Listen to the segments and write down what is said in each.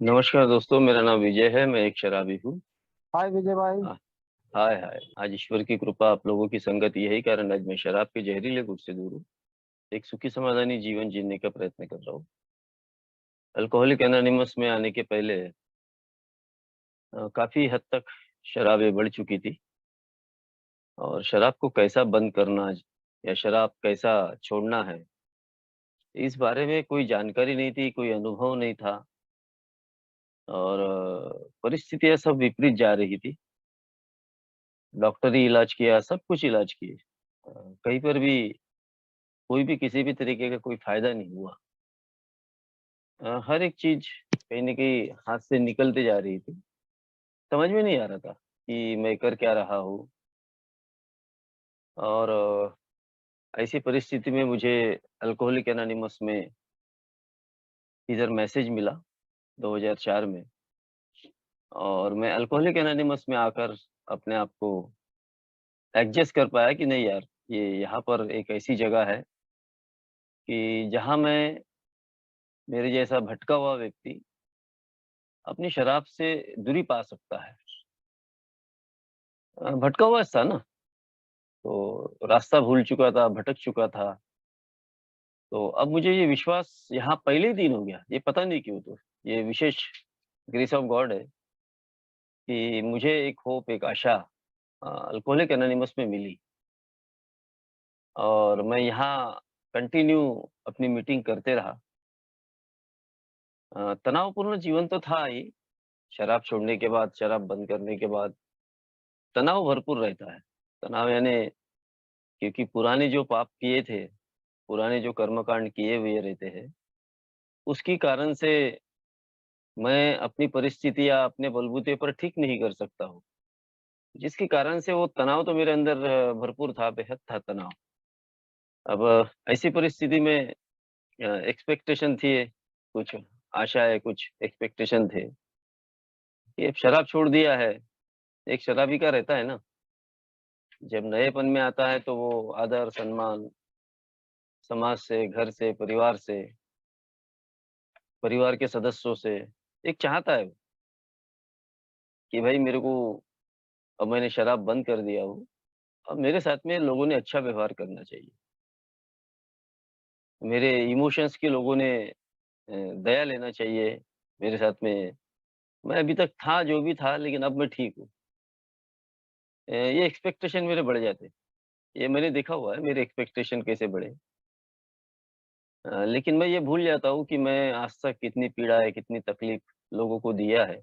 नमस्कार दोस्तों, मेरा नाम विजय है। मैं एक शराबी हूँ। हाय विजय भाई। आ- हाय हाय। आज ईश्वर की कृपा, आप लोगों की संगत, यही कारण आज मैं शराब के जहरीले गुट से दूर हूँ। एक सुखी समाधानी जीवन जीने का प्रयत्न कर रहा हूँ। अल्कोहलिक एनोनिमस में आने के पहले काफी हद तक शराबें बढ़ चुकी थी। और शराब को कैसा बंद करना या शराब कैसा छोड़ना है, इस बारे में कोई जानकारी नहीं थी, कोई अनुभव नहीं था। और परिस्थितियां सब विपरीत जा रही थी। डॉक्टरी इलाज किया, सब कुछ इलाज किए, कहीं पर भी कोई भी किसी भी तरीके का कोई फ़ायदा नहीं हुआ। हर एक चीज़ कहीं न कहीं हाथ से निकलते जा रही थी। समझ में नहीं आ रहा था कि मैं कर क्या रहा हूँ। और ऐसी परिस्थिति में मुझे अल्कोहलिक एनोनिमस में इधर मैसेज मिला 2004 में। और मैं अल्कोहलिक एनोनिमस में आकर अपने आप को एडजस्ट कर पाया कि नहीं यार, ये यहाँ पर एक ऐसी जगह है कि जहाँ मैं, मेरे जैसा भटका हुआ व्यक्ति अपनी शराब से दूरी पा सकता है। भटका हुआ था ना, तो रास्ता भूल चुका था, भटक चुका था। तो अब मुझे ये विश्वास यहाँ पहले ही दिन हो गया, ये पता नहीं क्यों। तो ये विशेष ग्रेस ऑफ गॉड है कि मुझे एक होप, एक आशा अल्कोहलिक एनोनिमस में मिली। और मैं यहाँ कंटिन्यू अपनी मीटिंग करते रहा। तनावपूर्ण जीवन तो था ही, शराब छोड़ने के बाद, शराब बंद करने के बाद तनाव भरपूर रहता है। तनाव यानी, क्योंकि पुराने जो पाप किए थे, पुराने जो कर्मकांड किए हुए रहते हैं, उसकी कारण से मैं अपनी परिस्थितियाँ अपने बलबूते पर ठीक नहीं कर सकता हूँ। जिसके कारण से वो तनाव तो मेरे अंदर भरपूर था, बेहद था तनाव। अब ऐसी परिस्थिति में एक्सपेक्टेशन थी, कुछ आशाएँ, कुछ एक्सपेक्टेशन थे कि अब शराब छोड़ दिया है। एक शराबी का रहता है ना, जब नएपन में आता है तो वो आदर, सम्मान समाज से, घर से, परिवार के सदस्यों से एक चाहता है कि भाई मेरे को, अब मैंने शराब बंद कर दिया हूँ, अब मेरे साथ में लोगों ने अच्छा व्यवहार करना चाहिए। मेरे इमोशंस के लोगों ने दया लेना चाहिए मेरे साथ में। मैं अभी तक था जो भी था, लेकिन अब मैं ठीक हूँ। ये एक्सपेक्टेशन मेरे बढ़ जाते हैं। ये मैंने देखा हुआ है, मेरे एक्सपेक्टेशन कैसे बढ़े। लेकिन मैं ये भूल जाता हूँ कि मैं आज तक कितनी पीड़ा है, कितनी तकलीफ लोगों को दिया है,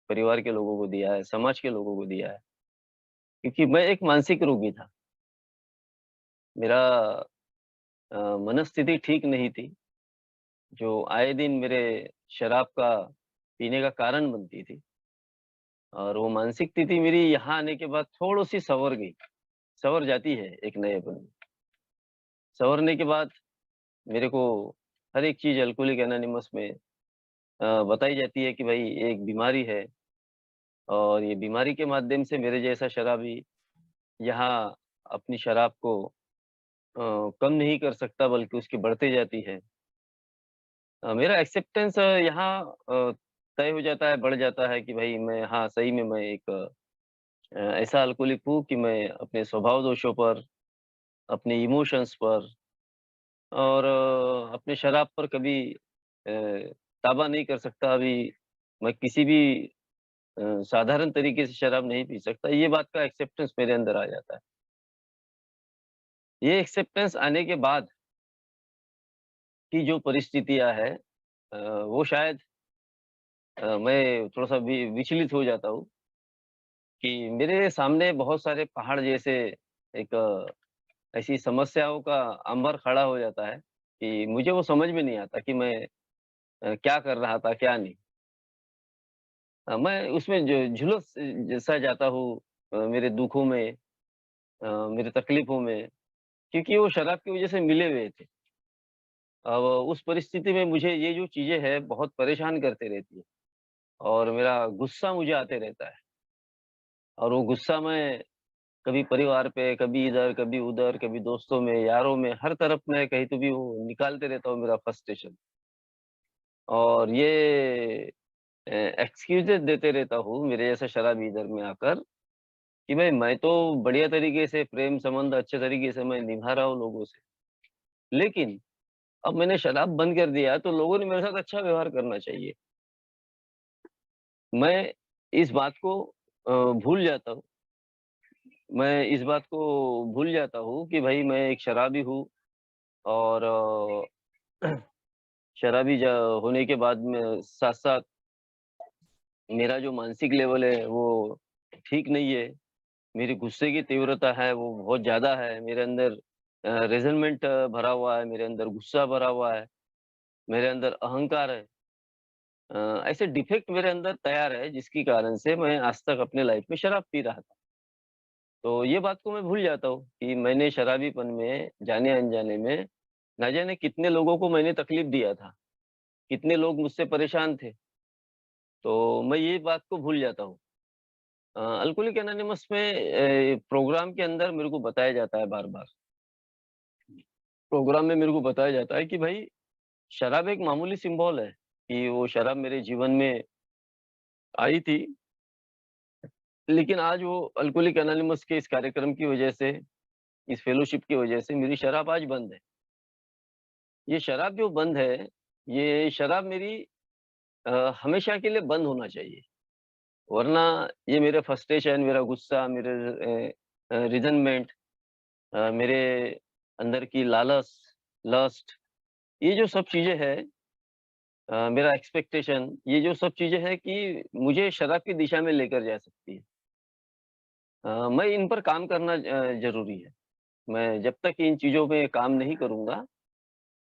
परिवार के लोगों को दिया है, समाज के लोगों को दिया है। क्योंकि मैं एक मानसिक रोगी था। मेरा मनस्थिति ठीक नहीं थी, जो आए दिन मेरे शराब का पीने का कारण बनती थी। और वो मानसिक स्थिति मेरी यहाँ आने के बाद थोड़ी-सी सँवर गई, सँवर जाती है एक नएपन में। सँवरने के बाद मेरे को हर एक चीज़ अल्कोहलिक एनोनिमस में बताई जाती है कि भाई एक बीमारी है। और ये बीमारी के माध्यम से मेरे जैसा शराबी यहाँ अपनी शराब को कम नहीं कर सकता, बल्कि उसकी बढ़ते जाती है। मेरा एक्सेप्टेंस यहाँ तय हो जाता है, बढ़ जाता है कि भाई मैं, हाँ, सही में मैं एक ऐसा अल्कोहलिक हूँ कि मैं अपने स्वभाव दोषों पर, अपने इमोशंस पर और अपने शराब पर कभी ताबा नहीं कर सकता। अभी मैं किसी भी साधारण तरीके से शराब नहीं पी सकता। ये बात का एक्सेप्टेंस मेरे अंदर आ जाता है। ये एक्सेप्टेंस आने के बाद की जो परिस्थितियाँ हैं, वो शायद मैं थोड़ा-सा विचलित हो जाता हूँ कि मेरे सामने बहुत सारे पहाड़ जैसे एक ऐसी समस्याओं का अंबर खड़ा हो जाता है कि मुझे वो समझ में नहीं आता कि मैं क्या कर रहा था, क्या नहीं। मैं उसमें झुलस सा जाता हूँ, मेरे दुखों में, मेरे तकलीफ़ों में, क्योंकि वो शराब की वज़ह से मिले हुए थे। अब उस परिस्थिति में मुझे ये जो चीज़ें हैं बहुत परेशान करते रहती है। और मेरा गुस्सा मुझे आते रहता है। और वो गुस्सा मैं कभी परिवार पे, कभी इधर, कभी उधर, कभी दोस्तों में, यारों में, हर तरफ मैं कहीं तो भी वो निकालते रहता हूँ, मेरा फ्रस्ट्रेशन। और ये एक्सक्यूज़ेज़ देते रहता हूँ मेरे जैसा शराबी इधर में आकर कि भाई मैं तो बढ़िया तरीके से प्रेम संबंध अच्छे तरीके से मैं निभा रहा हूँ लोगों से। लेकिन अब मैंने शराब बंद कर दिया है तो लोगों ने मेरे साथ अच्छा व्यवहार करना चाहिए। मैं इस बात को भूल जाता हूँ। मैं इस बात को भूल जाता हूँ कि भाई मैं एक शराबी हूँ और शराबी ज होने के बाद में साथ-साथ मेरा जो मानसिक लेवल है वो ठीक नहीं है। मेरी गुस्से की तीव्रता है वो बहुत ज़्यादा है। मेरे अंदर रेज़लमेंट भरा हुआ है, मेरे अंदर गुस्सा भरा हुआ है, मेरे अंदर अहंकार है। ऐसे डिफेक्ट मेरे अंदर तैयार है जिसके कारण से मैं आज तक अपने लाइफ़ में शराब पी रहा था। तो ये बात को मैं भूल जाता हूँ कि मैंने शराबीपन में जाने-अनजाने में ना जाने कितने लोगों को मैंने तकलीफ़ दिया था, कितने लोग मुझसे परेशान थे। तो मैं ये बात को भूल जाता हूँ। अल्कोहलिक एनोनिमस में प्रोग्राम के अंदर मेरे को बताया जाता है बार-बार। प्रोग्राम में मेरे को बताया जाता है कि भाई शराब एक मामूली सिम्बॉल है, कि वो शराब मेरे जीवन में आई थी, लेकिन आज वो अल्कोहलिक एनोनिमस के इस कार्यक्रम की वजह से, इस फेलोशिप की वजह से मेरी शराब आज बंद है। ये शराब जो बंद है, ये शराब मेरी हमेशा के लिए बंद होना चाहिए, वरना ये मेरे फ्रस्ट्रेशन, मेरा गुस्सा, मेरे रिज़नमेंट, मेरे अंदर की लालस, लस्ट, ये जो सब चीज़ें हैं, मेरा एक्सपेक्टेशन, ये जो सब चीज़ें हैं कि मुझे शराब की दिशा में लेकर जा सकती है। मैं इन पर काम करना ज़रूरी है। मैं जब तक इन चीज़ों पे काम नहीं करूँगा,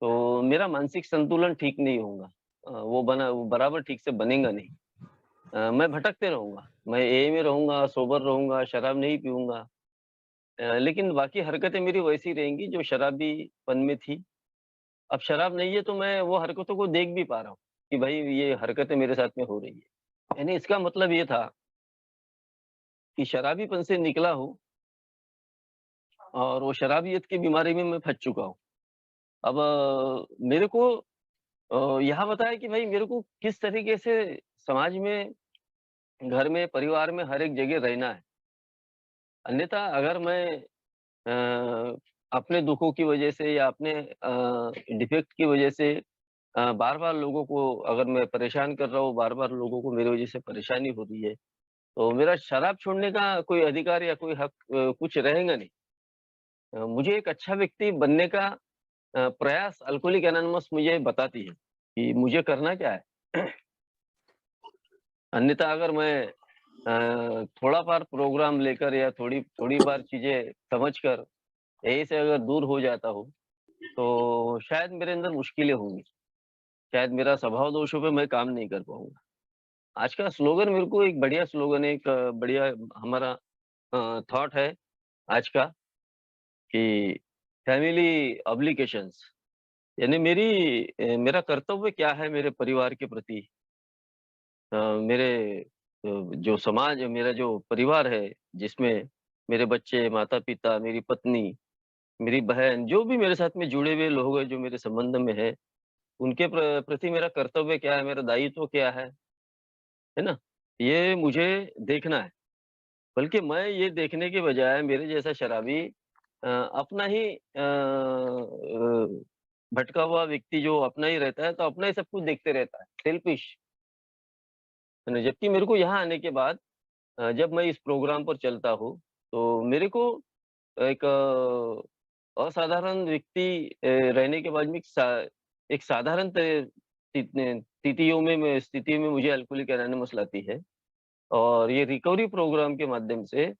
तो मेरा मानसिक संतुलन ठीक नहीं होगा। वो बराबर ठीक से बनेगा नहीं। मैं भटकते रहूँगा। मैं एए में रहूँगा, सोबर रहूँगा, शराब नहीं पीऊँगा। लेकिन बाकी हरकतें मेरी वैसी रहेंगी जो शराबीपन में थी। अब शराब नहीं है तो मैं वो हरकतों को देख भी पा रहा हूँ, कि भाई ये हरकतें मेरे साथ में हो रही है। यानी इसका मतलब ये था कि शराबीपन से निकला हूँ और वो शराबियत की बीमारी में मैं फँस चुका हूँ। अब मेरे को यहाँ बताया कि भाई मेरे को किस तरीके से समाज में, घर में, परिवार में हर एक जगह रहना है। अन्यथा अगर मैं अपने दुखों की वजह से या अपने डिफेक्ट की वजह से बार-बार लोगों को अगर मैं परेशान कर रहा हूँ, बार-बार लोगों को मेरी वजह से परेशानी हो रही है, तो मेरा शराब छोड़ने का कोई अधिकार या कोई हक कुछ रहेगा नहीं। मुझे एक अच्छा व्यक्ति बनने का प्रयास अल्कोहलिक एनोनिमस मुझे बताती है, कि मुझे करना क्या है। अन्यथा अगर मैं थोड़ा बार प्रोग्राम लेकर या थोड़ी थोड़ी बार चीज़ें समझकर यहीं से अगर दूर हो जाता हूँ, तो शायद मेरे अंदर मुश्किलें होंगी। शायद मेरा स्वभाव दोषों पे मैं काम नहीं कर पाऊँगा। आज का स्लोगन मेरे को एक बढ़िया स्लोगन है, एक बढ़िया हमारा थॉट है आज का, कि फैमिली ऑब्लिगेशंस, यानी मेरा कर्तव्य क्या है मेरे परिवार के प्रति, मेरे जो समाज, मेरा जो परिवार है, जिसमें मेरे बच्चे, माता-पिता, मेरी पत्नी, मेरी बहन, जो भी मेरे साथ में जुड़े हुए लोग हैं, जो मेरे संबंध में है, उनके प्रति मेरा कर्तव्य क्या है, मेरा दायित्व क्या है ना? ये मुझे देखना है। बल्कि मैं ये देखने के बजाय मेरे जैसा शराबी अपना ही भटका हुआ व्यक्ति जो अपना ही रहता है, तो अपना ही सब कुछ देखते रहता है, सेल्फिश, है ना? जबकि मेरे को यहाँ आने के बाद जब मैं इस प्रोग्राम पर चलता हूँ, तो मेरे को एक असाधारण व्यक्ति रहने के बाद में एक साधारण स्थितियों में मुझे अल्कोहलिक एनोनिमस लाती है, और ये रिकवरी प्रोग्राम के माध्यम से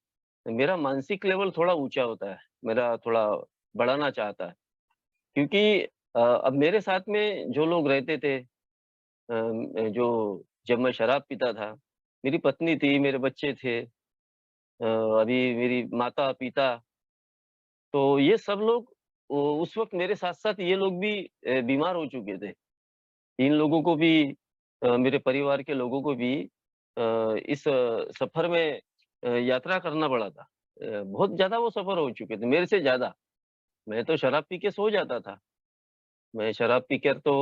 मेरा मानसिक लेवल थोड़ा ऊँचा होता है, मेरा थोड़ा बढ़ाना चाहता है। क्योंकि अब मेरे साथ में जो लोग रहते थे, जो जब मैं शराब पीता था, मेरी पत्नी थी, मेरे बच्चे थे, अभी मेरी माता-पिता, तो ये सब लोग उस वक़्त मेरे साथ-साथ ये लोग भी बीमार हो चुके थे। इन लोगों को भी, मेरे परिवार के लोगों को भी इस सफ़र में यात्रा करना पड़ा था। बहुत ज़्यादा वो सफ़र हो चुके थे, मेरे से ज़्यादा। मैं तो शराब पी के सो जाता था। मैं शराब पीकर तो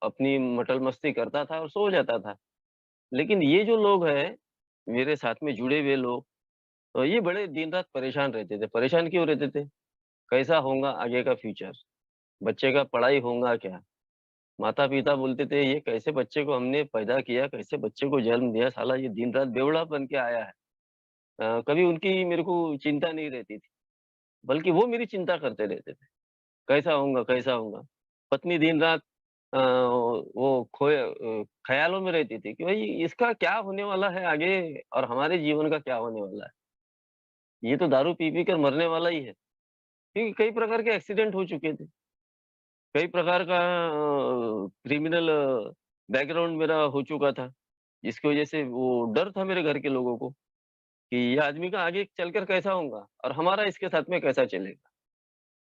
अपनी मटल मस्ती करता था और सो जाता था। लेकिन ये जो लोग हैं, मेरे साथ में जुड़े हुए लोग, ये बड़े दिन-रात परेशान रहते थे। परेशान क्यों रहते थे? कैसा होगा आगे का फ्यूचर? बच्चे का पढ़ाई होगा क्या? माता-पिता बोलते थे, "ये कैसे बच्चे को हमने पैदा किया, कैसे बच्चे को जन्म दिया, साला ये दिन-रात बेवड़ा बन के आया है।" कभी उनकी मेरे को चिंता नहीं रहती थी, बल्कि वो मेरी चिंता करते रहते थे। कैसा होऊँगा, कैसा होऊँगा? पत्नी दिन-रात वो ख़्यालों में रहती थी कि भई इसका क्या होने वाला है आगे और हमारे जीवन का क्या होने वाला है? ये तो दारू पी-पी कर मरने वाला ही है। क्योंकि कई प्रकार के एक्सीडेंट हो चुके थे, कई प्रकार का क्रिमिनल बैकग्राउंड मेरा हो चुका था, जिसकी वज़ह से वो डर था मेरे घर के लोगों को कि ये आदमी का आगे चलकर कैसा होगा और हमारा इसके साथ में कैसा चलेगा?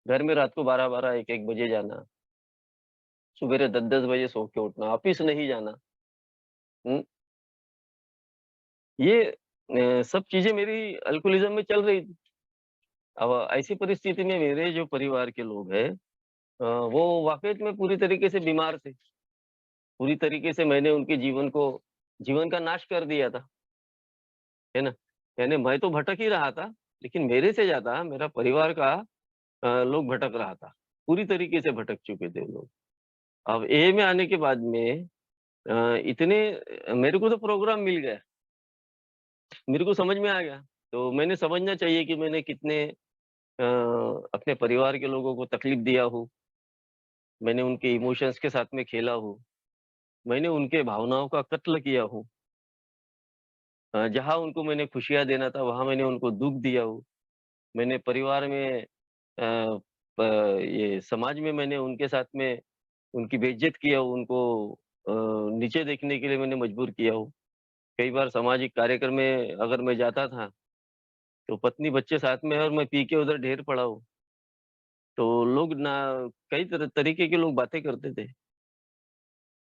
घर में रात को 12-12, 1-1 बजे जाना, सुबेरे 10-10 बजे सो के उठना, ऑफ़िस नहीं जाना। हुँ, ये सब चीज़ें मेरी अल्कोहलिज़्म में चल रही थी। अब ऐसी परिस्थिति में मेरे जो परिवार के लोग हैं वो वाक़ई में पूरी तरीके से बीमार थे। पूरी तरीके से मैंने उनके जीवन का नाश कर दिया था, है ना? यानी मैं तो भटक ही रहा था, लेकिन मेरे से ज़्यादा मेरा परिवार का लोग भटक रहा था। पूरी तरीके से भटक चुके थे वो लोग। अब ए में आने के बाद में इतने मेरे को तो प्रोग्राम मिल गया, मेरे को समझ में आ गया। तो मैंने समझना चाहिए कि मैंने कितने अपने परिवार के लोगों को तकलीफ दिया हूँ, मैंने उनके इमोशंस के साथ में खेला हूँ, मैंने उनके भावनाओं का कत्ल किया हूँ। जहाँ उनको मैंने खुशियाँ देना था, वहाँ मैंने उनको दुःख दिया हो। मैंने परिवार में प ये समाज में मैंने उनके साथ में उनकी बेइज़्ज़त किया हो, उनको नीचे देखने के लिए मैंने मजबूर किया हो। कई बार सामाजिक कार्यक्रम में अगर मैं जाता था, तो पत्नी बच्चे साथ में है और मैं पी के उधर ढेर पड़ा हूँ। तो लोग ना कई तरीके के लोग बातें करते थे।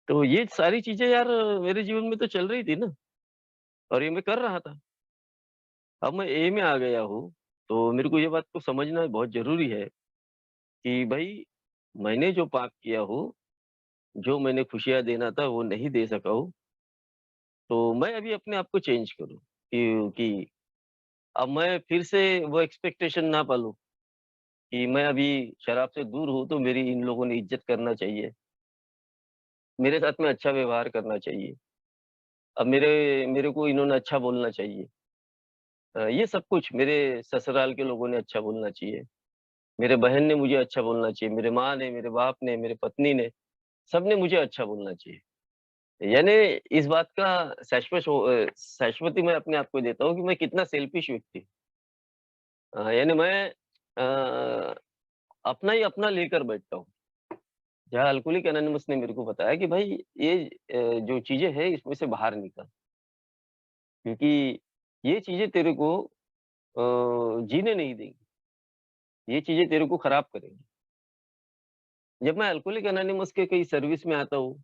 तो ये सारी चीज़ें यार मेरे जीवन में तो चल रही थी ना और ये मैं कर रहा था। अब मैं ए में आ गया हूँ, तो मेरे को ये बात को समझना बहुत ज़रूरी है कि भई मैंने जो पाप किया हो, जो मैंने खुशियाँ देना था वो नहीं दे सका हूँ, तो मैं अभी अपने आप को चेंज करूँ कि अब मैं फिर से वो एक्सपेक्टेशन ना पालूँ कि मैं अभी शराब से दूर हूँ, तो मेरी इन लोगों ने इज़्ज़त करना चाहिए, मेरे साथ में अच्छा व्यवहार करना चाहिए, अब मेरे मेरे को इन्होंने अच्छा बोलना चाहिए। ये सब कुछ मेरे ससुराल के लोगों ने अच्छा बोलना चाहिए, मेरे बहन ने मुझे अच्छा बोलना चाहिए, मेरे माँ ने, मेरे बाप ने, मेरे पत्नी ने, सबने मुझे अच्छा बोलना चाहिए। यानी इस बात का शाश्वती मैं अपने आप को देता हूँ कि मैं कितना सेल्फिश व्यक्ति हूँ। यानी मैं अपना ही अपना लेकर बैठता हूँ। जहाँ अल्कोहलिक एनोनिमस ने मेरे को बताया कि भाई ये जो चीज़ें हैं इसमें से बाहर निकल, क्योंकि ये चीज़ें तेरे को जीने नहीं देंगी, ये चीज़ें तेरे को खराब करेंगी। जब मैं अल्कोहलिक एनोनिमस के कई सर्विस में आता हूँ,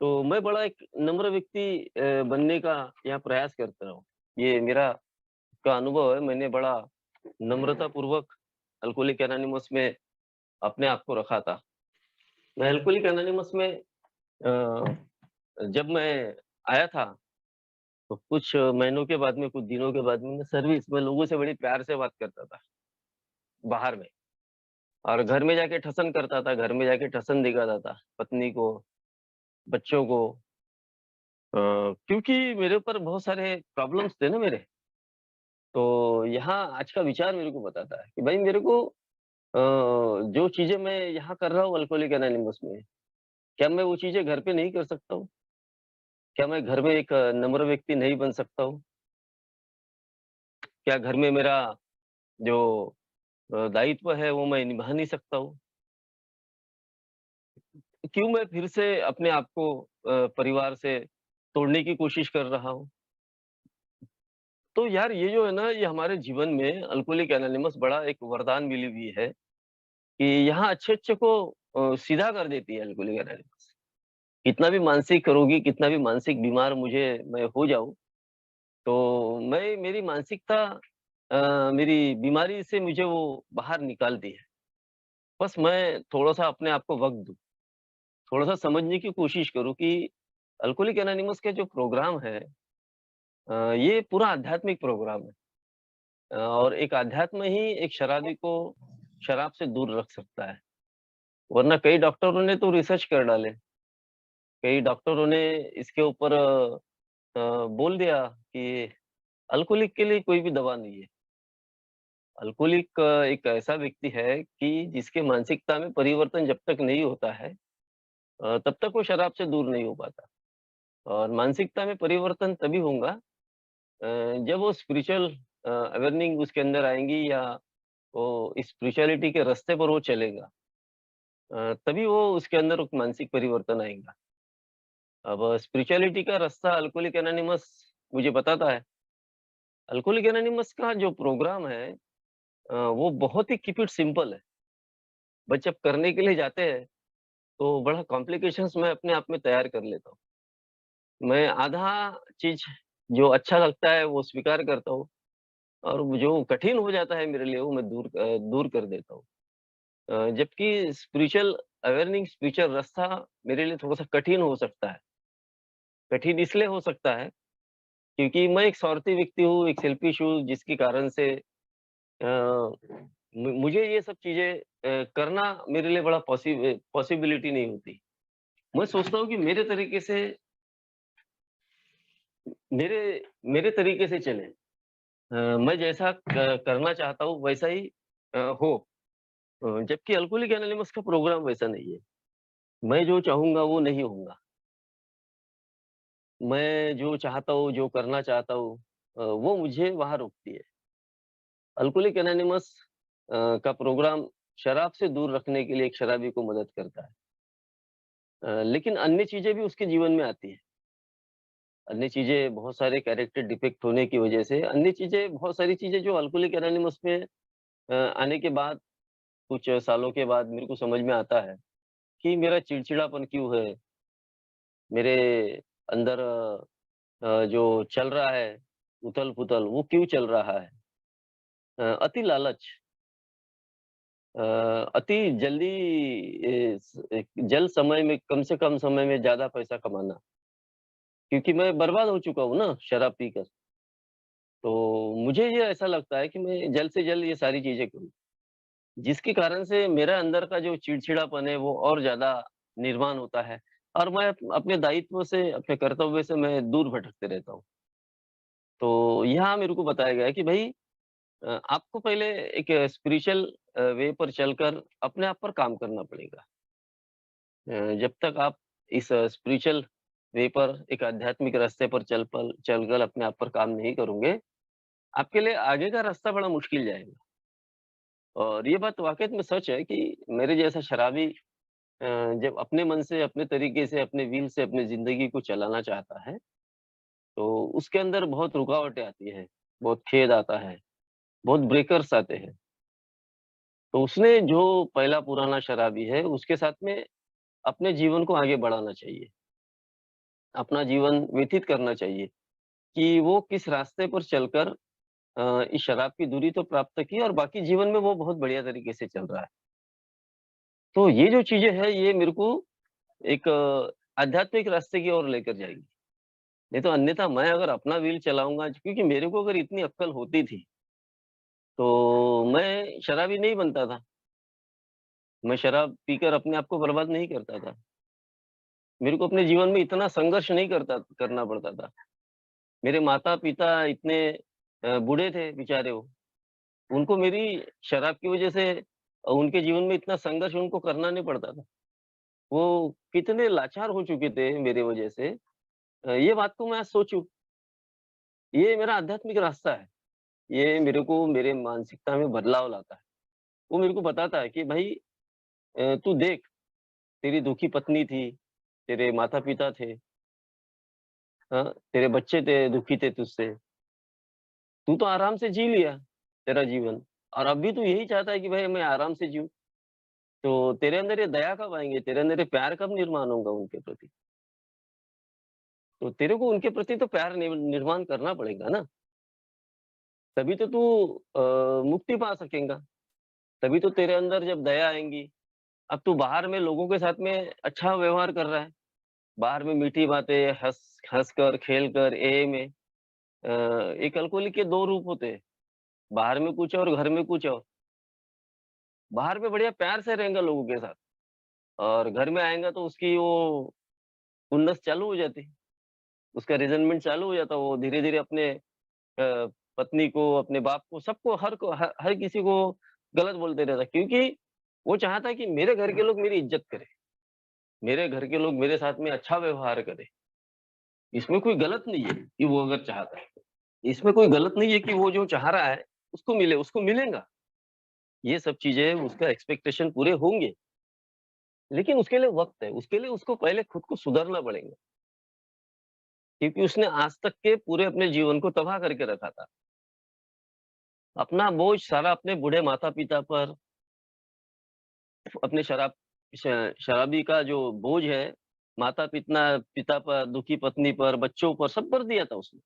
तो मैं बड़ा एक नम्र व्यक्ति बनने का यहाँ प्रयास करता हूँ। ये मेरा का अनुभव है, मैंने बड़ा नम्रतापूर्वक अल्कोहलिक एनोनिमस में अपने आप को रखा था। मैं अल्कोहलिक एनोनिमस में जब मैं आया था, तो कुछ महीनों के बाद में, कुछ दिनों के बाद में मैं सर्विस में लोगों से बड़ी प्यार से बात करता था, बाहर में और घर में जाके ठसन करता था, घर में जाके ठसन दिखाता था, पत्नी को, बच्चों को क्योंकि मेरे ऊपर बहुत सारे प्रॉब्लम्स थे ना मेरे, तो यहाँ आज का विचार मेरे को बताता है कि भाई मेरे को जो चीज़ें मैं यहाँ कर रहा हूँ अल्कोहलिक एनोनिमस में, क्या मैं वो चीज़ें घर पे नहीं कर सकता हूँ? क्या मैं घर में एक नम्र व्यक्ति नहीं बन सकता हूँ? क्या घर में मेरा जो दायित्व है वो मैं निभा नहीं सकता हूँ? क्यों मैं फिर से अपने आप को परिवार से तोड़ने की कोशिश कर रहा हूँ? तो यार ये जो है ना, ये हमारे जीवन में अल्कोहलिक एनोनिमस बड़ा एक वरदान मिली हुई है कि यहाँ अच्छे-अच्छे को सीधा कर देती है अल्कोहलिक एनोनिमस। कितना भी मानसिक रोगी, कितना भी मानसिक बीमार मैं हो जाऊँ, तो मैं मेरी मानसिकता मेरी बीमारी से मुझे वो बाहर निकालती है। बस मैं थोड़ा-सा अपने आप को वक़्त दूँ, थोड़ा-सा समझने की कोशिश करूँ कि अल्कोहलिक एनोनिमस का जो प्रोग्राम है ये पूरा आध्यात्मिक प्रोग्राम है। और एक अध्यात्म ही एक शराबी को शराब से दूर रख सकता है। वरना कई डॉक्टरों ने तो रिसर्च कर डाले। कई डॉक्टरों ने इसके ऊपर बोल दिया कि अल्कोहलिक के लिए कोई भी दवा नहीं है। अल्कोहलिक एक ऐसा व्यक्ति है कि जिसके मानसिकता में परिवर्तन जब तक नहीं होता है तब तक वो शराब से दूर नहीं हो पाता। और मानसिकता में परिवर्तन तभी होगा जब वो स्पिरिचुअल अवेयरनिंग उसके अंदर आएँगी या वो स्पिरिचुअलिटी के रास्ते पर वो चलेगा। तभी वो उसके अंदर एक मानसिक परिवर्तन आएगा। अब स्पिरिचुअलिटी का रास्ता अल्कोहलिक एनोनिमस मुझे बताता है। अल्कोहलिक एनोनिमस का जो प्रोग्राम है वो बहुत ही कीप इट सिंपल है। बस जब करने के लिए जाते हैं, तो बड़ा कॉम्प्लिकेशंस मैं अपने आप में तैयार कर लेता हूँ। मैं आधा चीज़ जो अच्छा लगता है वो स्वीकार करता हूँ और वो जो कठिन हो जाता है मेरे लिए वो मैं दूर कर देता हूँ। जबकि स्पिरिचुअल अवेयरनिंग स्पिरिचुअल रास्ता मेरे लिए थोड़ा-सा कठिन हो सकता है। कठिन इसलिए हो सकता है क्योंकि मैं एक स्वार्थी व्यक्ति हूँ, एक सेल्फिश हूँ जिसके कारण से मुझे ये सब चीज़ें करना मेरे लिए बड़ा पॉसिबिलिटी नहीं होती। मैं सोचता हूँ कि मेरे मेरे तरीके से चले। मैं जैसा करना चाहता हूँ वैसा ही हो। जबकि अल्कोहलिक एनोनिमस का प्रोग्राम वैसा नहीं है। मैं जो चाहूँगा वो नहीं होऊँगा। मैं जो चाहता हूँ, जो करना चाहता हूँ वो मुझे वहाँ रोकती है। अल्कोहलिक एनोनिमस का प्रोग्राम शराब से दूर रखने के लिए एक शराबी को मदद करता है। लेकिन अन्य चीज़ें भी उसके जीवन में आती हैं। अन्य चीज़ें बहुत सारे कैरेक्टर डिफेक्ट होने की वजह से अन्य चीज़ें बहुत सारी चीज़ें जो अल्कोहलिक एनोनिमस में आने के बाद कुछ सालों के बाद मेरे को समझ में आता है कि मेरा चिड़चिड़ापन क्यों है, मेरे अंदर जो चल रहा है उथल-पुथल वो क्यों चल रहा है? अति लालच अ, अति जल्दी एक जल्द समय में कम से कम समय में ज़्यादा पैसा कमाना, क्योंकि मैं बर्बाद हो चुका हूँ ना शराब पीकर। तो मुझे ये ऐसा लगता है कि मैं जल्द से जल्द ये सारी चीज़ें करूँ, जिसके कारण से मेरे अंदर का जो चिड़चिड़ापन है वो और ज़्यादा निर्माण होता है और मैं अपने दायित्व से, अपने कर्तव्य से मैं दूर भटकते रहता हूँ। तो यहाँ मेरे को बताया गया है कि भई आपको पहले एक स्पिरिचुअल वे पर चलकर अपने आप पर काम करना पड़ेगा। जब तक आप इस स्पिरिचुअल वे पर एक आध्यात्मिक रास्ते पर चलकर अपने आप पर काम नहीं करोगे, आपके लिए आगे का रास्ता बड़ा मुश्किल जाएगा। और ये बात वाक़ई में सच है कि मेरे जैसा शराबी जब अपने मन से, अपने तरीके से, अपने विल से अपनी ज़िंदगी को चलाना चाहता है, तो उसके अंदर बहुत रुकावटें आती हैं, बहुत खेद आता है, बहुत ब्रेकर्स आते हैं। तो उसने जो पहला पुराना शराबी है, उसके साथ में अपने जीवन को आगे बढ़ाना चाहिए। अपना जीवन व्यतीत करना चाहिए कि वो किस रास्ते पर चलकर इस शराब की दूरी तो प्राप्त की और बाकी जीवन में वो बहुत बढ़िया तरीके से चल रहा है। तो ये जो चीज़ें हैं, ये मेरे को एक आध्यात्मिक रास्ते की ओर लेकर जाएगी। नहीं तो अन्यथा मैं अगर अपना व्हील चलाऊँगा क्योंकि मेरे को अगर इतनी अक्ल होती थी, तो मैं शराबी नहीं बनता था। मैं शराब पीकर अपने आप को बर्बाद नहीं करता था। मेरे को अपने जीवन में इतना संघर्ष नहीं करना पड़ता था। मेरे माता-पिता इतने बूढ़े थे बेचारे वो। उनको मेरी शराब की वज़ह से उनके जीवन में इतना संघर्ष उनको करना नहीं पड़ता था। वो कितने लाचार हो चुके थे मेरे वज़ह से ये बात को मैं आज सोचूँ, ये मेरा आध्यात्मिक रास्ता है। ये मेरे को मेरे मानसिकता में बदलाव लाता है। वो मेरे को बताता है कि भई तू देख, तेरी दुखी पत्नी थी, तेरे माता-पिता थे, हाँ? तेरे बच्चे थे, दुखी थे तुझसे। तू तो आराम से जी लिया तेरा जीवन और अब भी तू यही चाहता है कि भाई मैं आराम से जीऊँ। तो तेरे अंदर ये दया कब आएँगे? तेरे अंदर ये प्यार कब निर्माण होगा उनके प्रति? तो तेरे को उनके प्रति तो प्यार निर्माण करना पड़ेगा ना, तभी तो तू मुक्ति पा सकेगा। तभी तो तेरे अंदर जब दया आएँगी, अब तू बाहर में लोगों के साथ में अच्छा व्यवहार कर रहा है, बाहर में मीठी बातें, हँसकर, खेलकर, में एक अल्कोहलिक के 2 रूप होते हैं, बाहर में कुछ और घर में कुछ और। बाहर में बढ़िया प्यार से रहेगा लोगों के साथ और घर में आएगा तो उसकी वो खुन्नस चालू हो जाती है, उसका रिज़नमेंट चालू हो जाता है, वो धीरे-धीरे अपने पत्नी को, अपने बाप को, सबको हर किसी को गलत बोलते रहता है क्योंकि वो चाहता है कि मेरे घर के लोग मेरी इज़्ज़त करें, मेरे घर के लोग मेरे साथ में अच्छा व्यवहार करें। इसमें कोई गलत नहीं है कि वो अगर चाहता है। इसमें कोई गलत नहीं है कि वो जो चाह रहा है, उसको मिले, उसको मिलेगा। ये सब चीज़ें उसका एक्सपेक्टेशन पूरे होंगे, लेकिन उसके लिए वक़्त है, उसके लिए उसको पहले खुद को सुधरना पड़ेगा, क्योंकि उसने आज तक के पूरे अपने जीवन को तबाह करके रखा था। अपना बोझ सारा अपने बूढ़े माता-पिता पर, अपने श शराबी का जो बोझ है, पिता पर, दुखी पत्नी पर, बच्चों पर, सब पर दिया था उसने।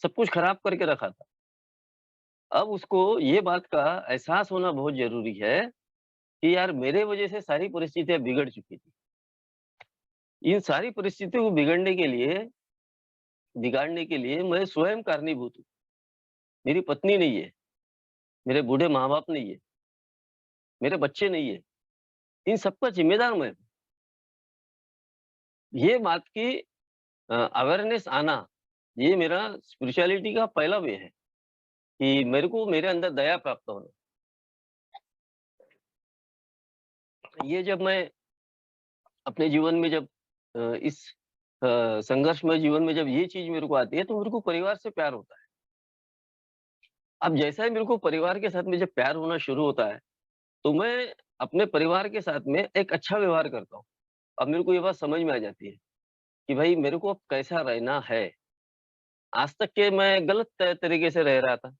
सब कुछ खराब करके रखा था। अब उसको ये बात का एहसास होना बहुत ज़रूरी है कि यार मेरे वज़ह से सारी परिस्थितियाँ बिगड़ चुकी थी। इन सारी परिस्थितियों को बिगाड़ने के लिए मैं स्वयं कारणीभूत हूँ। मेरी पत्नी नहीं है, मेरे बूढ़े माँ-बाप नहीं है, मेरे बच्चे नहीं है। इन सब का ज़िम्मेदार मैं हूँ। ये बात की अवेयरनेस आना, ये मेरा स्पिरिचुअलिटी का पहला वे है कि मेरे को मेरे अंदर दया प्राप्त होना। ये जब मैं अपने जीवन में जब इस संघर्षमय जीवन में जब ये चीज़ मेरे को आती है, तो मेरे को परिवार से प्यार होता है। अब जैसा ही मेरे को परिवार के साथ में जब प्यार होना शुरू होता है, तो मैं अपने परिवार के साथ में एक अच्छा व्यवहार करता हूँ। अब मेरे को ये बात समझ में आ जाती है कि भाई मेरे को अब कैसा रहना है। आज तक के मैं गलत तरीके से रह रहा था,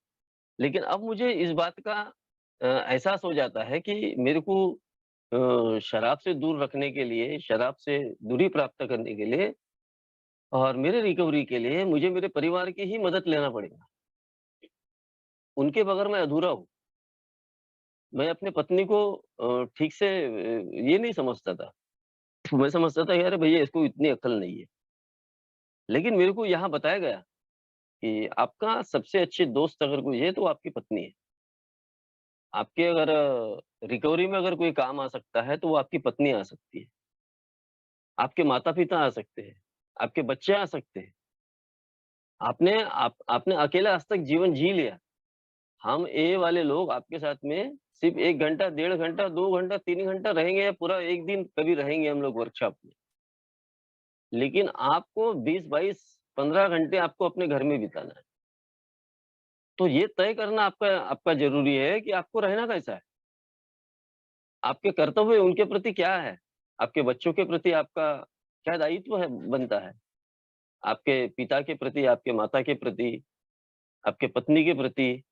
लेकिन अब मुझे इस बात का एहसास हो जाता है कि मेरे को शराब से दूर रखने के लिए, शराब से दूरी प्राप्त करने के लिए और मेरे रिकवरी के लिए मुझे मेरे परिवार की ही मदद लेना पड़ेगा। उनके बगैर मैं अधूरा हूँ। मैं अपनी पत्नी को ठीक से ये नहीं समझता था। मैं समझता था यार भैया इसको इतनी अक्ल नहीं है। लेकिन मेरे को यहाँ बताया गया कि आपका सबसे अच्छे दोस्त अगर कोई है तो वो आपकी पत्नी है। आपके अगर रिकवरी में अगर कोई काम आ सकता है तो वो आपकी पत्नी आ सकती है। आपके माता-पिता आ सकते हैं, आपके बच्चे आ सकते हैं। आपने अकेला आज तक जीवन जी लिया। हम ए वाले लोग आपके साथ में सिर्फ़ 1 घंटा, 1.5 घंटा, 2 घंटा, 3 घंटा रहेंगे या पूरा 1 दिन कभी रहेंगे हम लोग वर्कशॉप में। लेकिन आपको 20, 22, 15 घंटे आपको अपने घर में बिताना है। तो ये तय करना आपका आपका ज़रूरी है कि आपको रहना कैसा है? आपके कर्तव्य उनके प्रति क्या है? आपके बच्चों के प्रति आपका क्या दायित्व है बनता है? आपके पिता के प्रति, आपके माता के प्रति, आपके पत्नी के प्रति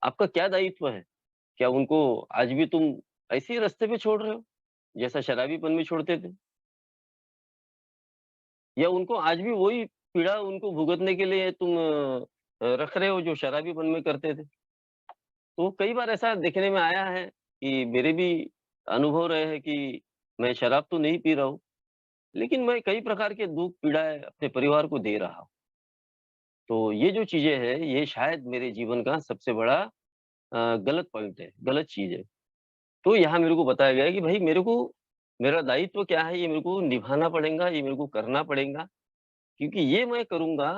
आपका क्या दायित्व है? क्या उनको आज भी तुम ऐसे ही रास्ते पे छोड़ रहे हो, जैसा शराबीपन में छोड़ते थे? या उनको आज भी वही पीड़ा उनको भुगतने के लिए तुम रख रहे हो जो शराबीपन में करते थे? तो कई बार ऐसा देखने में आया है कि मेरे भी अनुभव रहे हैं कि मैं शराब तो नहीं पी रहा हूँ, लेकिन मैं कई प्रकार के दुःख पीड़ाएँ अपने परिवार को दे रहा हूँ। तो ये जो चीज़ें हैं, ये शायद मेरे जीवन का सबसे बड़ा गलत पॉइंट है, गलत चीज़ है। तो यहाँ मेरे को बताया गया है कि भई मेरे को मेरा दायित्व क्या है, ये मेरे को निभाना पड़ेगा, ये मेरे को करना पड़ेगा, क्योंकि ये मैं करूँगा,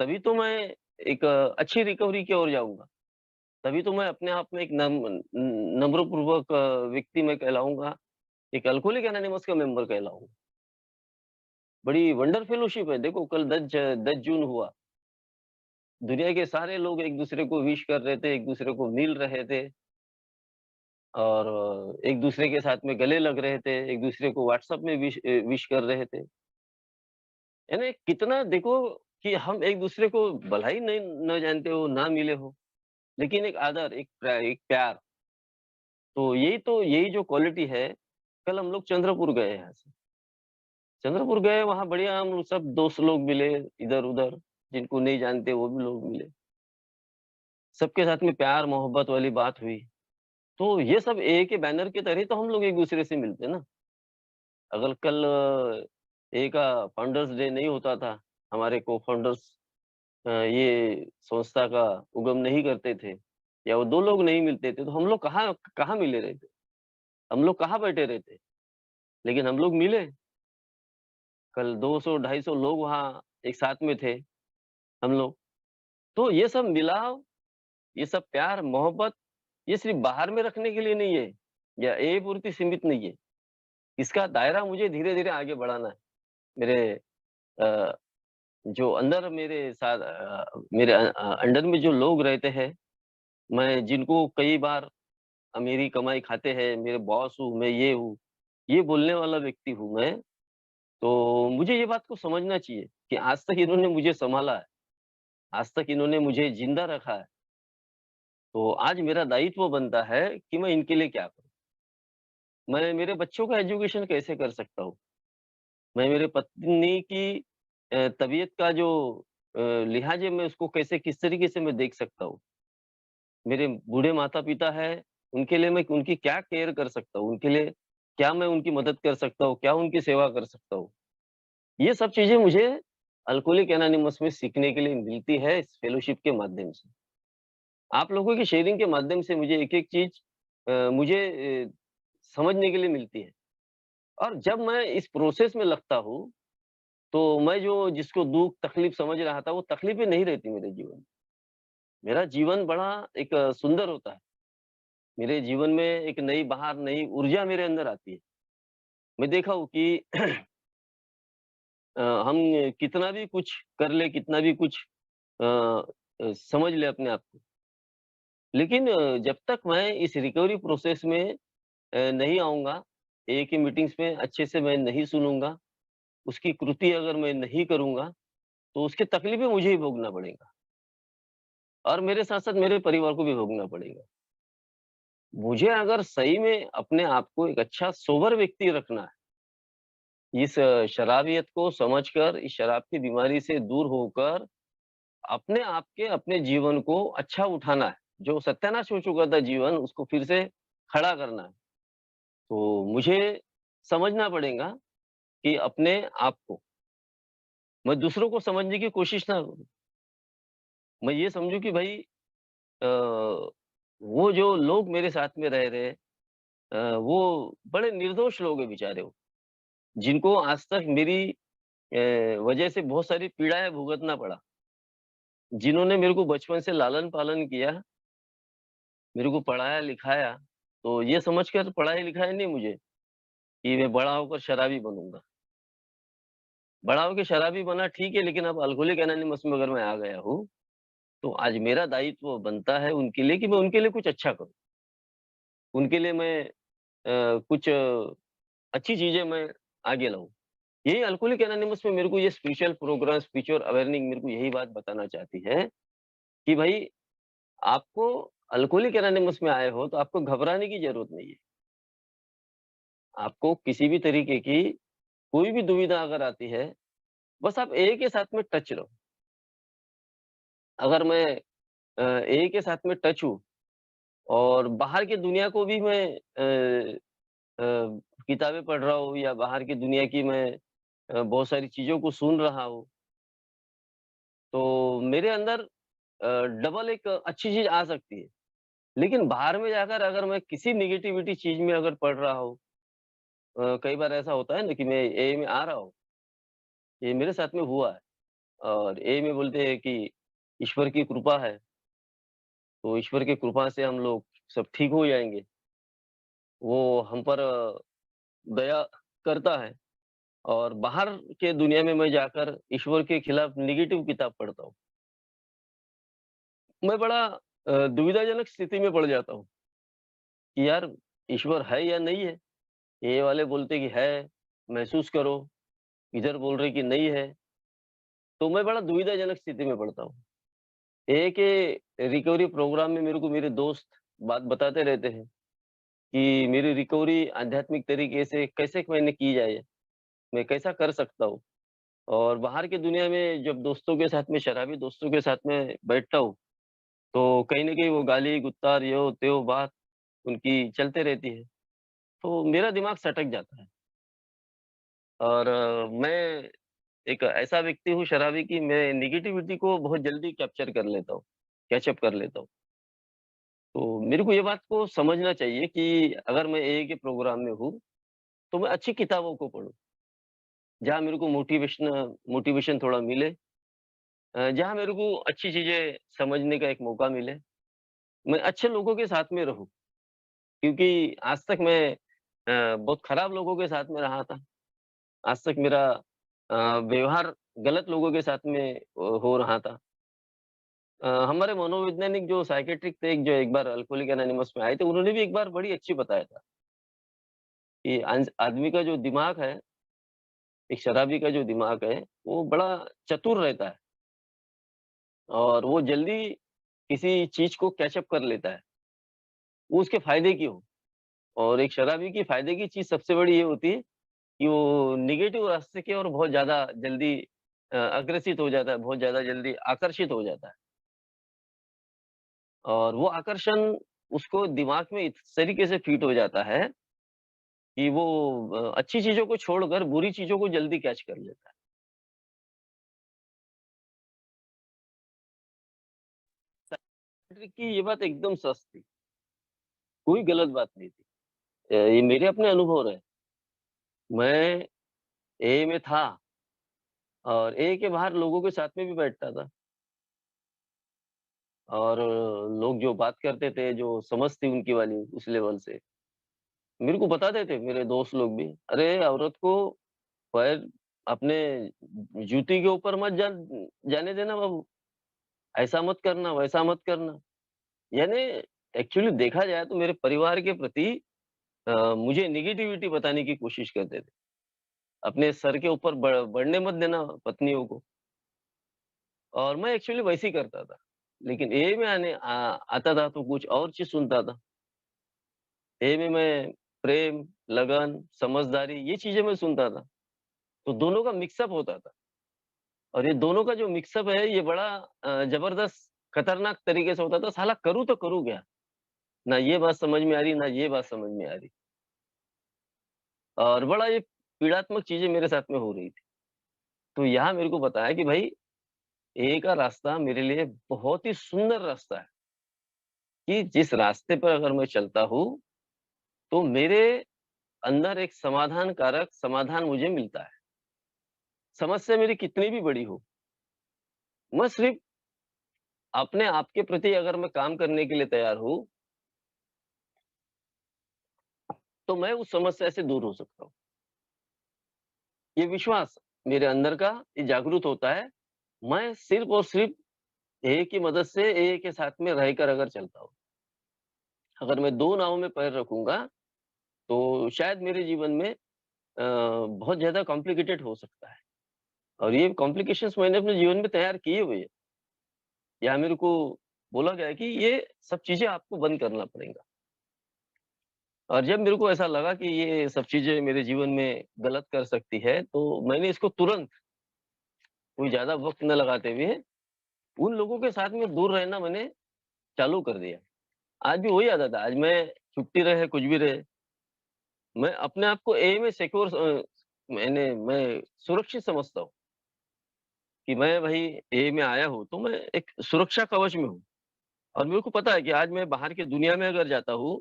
तभी तो मैं एक अच्छी रिकवरी की ओर जाऊँगा। तभी तो मैं अपने आप में एक नम्रपूर्वक व्यक्ति मैं कहलाऊँगा, एक अल्कोहलिक एनोनिमस का मेंबर कहलाऊँगा। बड़ी वंडर फेलोशिप है, देखो कल 10 जून हुआ, दुनिया के सारे लोग एक-दूसरे को विश कर रहे थे, एक-दूसरे को मिल रहे थे और एक-दूसरे के साथ में गले लग रहे थे, एक-दूसरे को व्हाट्सएप में विश कर रहे थे। यानी कितना देखो कि हम एक-दूसरे को भला ही नहीं न जानते हो, ना मिले हो, लेकिन एक आदर, एक प्यार, तो यही जो क्वालिटी है, कल हम लोग चंद्रपुर गए यहाँ से। चंद्रपुर गए, वहाँ बढ़िया हम लोग सब दोस्त लोग मिले इधर-उधर, जिनको नहीं जानते वो भी लोग मिले। सबके साथ में प्यार, मोहब्बत वाली बात हुई। तो ये सब ए के बैनर के तहत तो हम लोग एक-दूसरे से मिलते हैं ना। अगर कल एक फाउंडर्स डे नहीं होता था, हमारे को-फाउंडर्स ये संस्था का उगम नहीं करते थे या वो 2 लोग नहीं मिलते थे, तो हम लोग कहाँ कहाँ मिले रहते? हम लोग कहाँ बैठे रहते? लेकिन हम लोग मिले, कल 200 250 लोग वहाँ एक साथ में थे, हम लोग। तो ये सब मिलाव, ये सब प्यार, मोहब्बत, ये सिर्फ़ बाहर में रखने के लिए नहीं है या ए पूर्ति सीमित नहीं है। इसका दायरा मुझे धीरे-धीरे आगे बढ़ाना है। मेरे अ, जो अंदर मेरे साथ मेरे अंडर में जो लोग रहते हैं, मैं जिनको कई बार मेरी कमाई खाते हैं, मेरे बॉस हूँ, मैं ये हूँ, ये बोलने वाला व्यक्ति हूँ मैं, तो मुझे ये बात को समझना चाहिए कि आज तक इन्होंने मुझे सँभाला है, आज तक इन्होंने मुझे ज़िंदा रखा है, तो आज मेरा दायित्व बनता है कि मैं इनके लिए क्या करूँ? मैं मेरे बच्चों का एजुकेशन कैसे कर सकता हूँ? मैं मेरे पत्नी की तबीयत का जो लिहाज़ है मैं उसको कैसे किस तरीके से मैं देख सकता हूँ? मेरे बूढ़े माता-पिता हैं, उनके लिए मैं उनकी क्या केयर कर सकता हूँ? उनके लिए क्या मैं उनकी मदद कर सकता हूँ? क्या उनकी सेवा कर सकता हूँ? ये सब चीज़ें मुझे अल्कोहलिक एनोनिमस में सीखने के लिए मिलती है इस फेलोशिप के माध्यम से। आप लोगों की शेयरिंग के माध्यम से मुझे एक-एक चीज़ मुझे समझने के लिए मिलती है और जब मैं इस प्रोसेस में लगता हूँ, तो मैं जो जिसको दुःख, तकलीफ़ समझ रहा था, वो तकलीफ़ें नहीं रहती मेरे जीवन में। मेरा जीवन बड़ा एक सुंदर होता है। मेरे जीवन में एक नई बहार, नई ऊर्जा मेरे अंदर आती है। मैं देखा हूँ कि हम कितना भी कुछ कर ले, कितना भी कुछ समझ ले अपने आप को, लेकिन जब तक मैं इस रिकवरी प्रोसेस में नहीं आऊँगा, एक ही मीटिंग्स में अच्छे से मैं नहीं सुनूँगा, उसकी कृति अगर मैं नहीं करूँगा, तो उसकी तकलीफ़ें मुझे ही भोगना पड़ेगा और मेरे साथ-साथ मेरे परिवार को भी भोगना पड़ेगा। मुझे अगर सही में अपने आप को एक अच्छा सोबर व्यक्ति रखना है, इस शराबियत को समझकर, इस शराब की बीमारी से दूर होकर अपने आप के अपने जीवन को अच्छा उठाना है। जो सत्यानाश हो चुका था जीवन, उसको फिर से खड़ा करना है। तो मुझे समझना पड़ेगा कि अपने आप को मैं दूसरों को समझने की कोशिश ना करूँ। मैं ये समझूँ कि भई अ, वो जो लोग मेरे साथ में रह रहे हैं वो बड़े निर्दोष लोग हैं बेचारे वो, जिनको आज तक मेरी वजह से बहुत सारी पीड़ाएँ भुगतना पड़ा। जिन्होंने मेरे को बचपन से लालन-पालन किया, मेरे को पढ़ाया-लिखाया, तो ये समझकर पढ़ाया-लिखाया नहीं मुझे कि मैं बड़ा होकर शराबी बनूँगा। बड़ा होके शराबी बना ठीक है, लेकिन अब अल्कोहलिक एनोनिमस में अगर मैं आ गया हूँ, तो आज मेरा दायित्व बनता है उनके लिए कि मैं उनके लिए कुछ अच्छा करूँ। उनके लिए मैं कुछ अच्छी चीज़ें मैं आगे लाऊँ। यही अल्कोहलिक एनोनिमस में मेरे को ये स्पिरिचुअल प्रोग्राम, स्पिरिचुअल अवेयरनिंग मेरे को यही बात बताना चाहती है कि भई आपको अल्कोहलिक एनोनिमस में आए हो, तो आपको घबराने की ज़रूरत नहीं है। आपको किसी भी तरीके की कोई भी दुविधा अगर आती है, बस आप ए के साथ में टच रहो। अगर मैं ए के साथ में टच हूँ और बाहर की दुनिया को भी मैं किताबें पढ़ रहा हूँ या बाहर की दुनिया की मैं बहुत सारी चीज़ों को सुन रहा हूँ, तो मेरे अंदर डबल एक अच्छी चीज़ आ सकती है। लेकिन बाहर में जाकर अगर मैं किसी नेगेटिविटी चीज़ में अगर पड़ रहा हूँ कई बार ऐसा होता है ना कि मैं ए में आ रहा हूँ, ये मेरे साथ में हुआ है और ए में बोलते हैं कि ईश्वर की कृपा है, तो ईश्वर की कृपा से हम लोग सब ठीक हो जाएँगे। वो हम पर दया करता है और बाहर के दुनिया में मैं जाकर ईश्वर के खिलाफ नेगेटिव किताब पढ़ता हूँ। मैं बड़ा दुविधाजनक स्थिति में पड़ जाता हूँ कि यार ईश्वर है या नहीं है? ये वाले बोलते कि है, महसूस करो, इधर बोल रहे कि नहीं है, तो मैं बड़ा दुविधाजनक स्थिति में पड़ता हूँ। एक ये रिकवरी प्रोग्राम में मेरे को मेरे दोस्त बात बताते रहते हैं कि मेरी रिकवरी आध्यात्मिक तरीके से कैसे मैंने की जाए, मैं कैसा कर सकता हूँ? और बाहर की दुनिया में जब दोस्तों के साथ में शराबी दोस्तों के साथ में बैठता हूँ, तो कहीं न कहीं वो गाली-गुत्तार, यो-त्यो बात उनकी चलते रहती है। तो मेरा दिमाग सटक जाता है। और मैं एक ऐसा व्यक्ति हूँ शराबी कि मैं नेगेटिविटी को बहुत जल्दी कैप्चर कर लेता हूँ, कैच अप कर लेता हूँ। तो मेरे को ये बात को समझना चाहिए कि अगर मैं एए के प्रोग्राम में हूँ, तो मैं अच्छी किताबों को पढूँ, जहाँ मेरे को मोटिवेशन थोड़ा मिले, जहाँ मेरे को अच्छी चीज़ें समझने का एक मौका मिले। मैं अच्छे लोगों के साथ में रहूँ, क्योंकि आज तक मैं बहुत खराब लोगों के साथ में रहा था। आज तक मेरा व्यवहार गलत लोगों के साथ में हो रहा था। हमारे मनोवैज्ञानिक जो साइकियाट्रिक थे, जो एक बार अल्कोहलिक एनोनिमस में आए थे, उन्होंने भी एक बार बड़ी अच्छी बताया था कि आदमी का जो दिमाग है, एक शराबी का जो दिमाग है, वो बड़ा चतुर रहता है और वो जल्दी किसी चीज़ को कैच अप कर लेता है, वो उसके फ़ायदे की हो। और एक शराबी की फ़ायदे की चीज़ सबसे बड़ी ये होती है कि वो नेगेटिव रास्ते की ओर बहुत ज़्यादा जल्दी अग्रसित हो जाता है, बहुत ज़्यादा जल्दी आकर्षित हो जाता है। और वो आकर्षण उसको दिमाग में इस तरीके से फ़िट हो जाता है कि वो अच्छी चीज़ों को छोड़कर बुरी चीज़ों को जल्दी कैच कर लेता है। साइकियाट्रिक की ये बात एकदम सच थी, कोई गलत बात नहीं थी। ये मेरे अपने अनुभव रहे। मैं एए में था और एए के बाहर लोगों के साथ में भी बैठता था और लोग जो बात करते थे, जो समझ थी उनकी वाली उस लेवल से, मेरे को बताते थे मेरे दोस्त लोग भी, "अरे! औरत को पैर अपने जूती के ऊपर मत जाने देना बाबू, ऐसा मत करना, वैसा मत करना।" यानी एक्चुअली देखा जाए तो मेरे परिवार के प्रति मुझे नेगेटिविटी बताने की कोशिश करते थे। अपने सर के ऊपर बढ़ने मत देना पत्नियों को और मैं एक्चुअली वैसे ही करता था। लेकिन एए में आता था तो कुछ और चीज़ सुनता था। एए में मैं प्रेम, लगन, समझदारी ये चीज़ें मैं सुनता था। तो दोनों का मिक्सअप होता था और ये दोनों का जो मिक्सअप है ये बड़ा ज़बरदस्त खतरनाक तरीके से होता था। साला करूँ तो करूँ क्या? ना ये बात समझ में आ रही, ना ये बात समझ में आ रही और बड़ा ये पीड़ात्मक चीज़ें मेरे साथ में हो रही थी। तो यहाँ मेरे को बताया कि भाई ए का रास्ता मेरे लिए बहुत ही सुंदर रास्ता है कि जिस रास्ते पर अगर मैं चलता हूँ, तो मेरे अंदर एक समाधान कारक समाधान मुझे मिलता है। समस्या मेरी कितनी भी बड़ी हो, मैं सिर्फ़ अपने आप के प्रति अगर मैं काम करने के लिए तैयार हूँ, तो मैं उस समस्या से दूर हो सकता हूँ। ये विश्वास मेरे अंदर का ये जागृत होता है। मैं सिर्फ़ और सिर्फ़ ए की मदद से ए के साथ में रहकर अगर चलता हूँ। अगर मैं 2 नावों में पैर रखूँगा, तो शायद मेरे जीवन में बहुत ज़्यादा कॉम्प्लिकेटेड हो सकता है और ये कॉम्प्लिकेशंस मैंने अपने जीवन में तैयार किए हुए हैं। यहाँ मेरे को बोला गया है कि ये सब चीज़ें आपको बंद करना पड़ेगा और जब मेरे को ऐसा लगा कि ये सब चीज़ें मेरे जीवन में गलत कर सकती है, तो मैंने इसको तुरंत कोई ज़्यादा वक़्त न लगाते हुए उन लोगों के साथ में दूर रहना मैंने चालू कर दिया। आज भी वही आदत है, आज मैं छुट्टी रहे, कुछ भी रहे, मैं अपने आप को ए में मैं सुरक्षित समझता हूँ कि मैं भई ए में आया हूँ, तो मैं एक सुरक्षा कवच में हूँ और मेरे को पता है कि आज मैं बाहर की दुनिया में अगर जाता हूँ,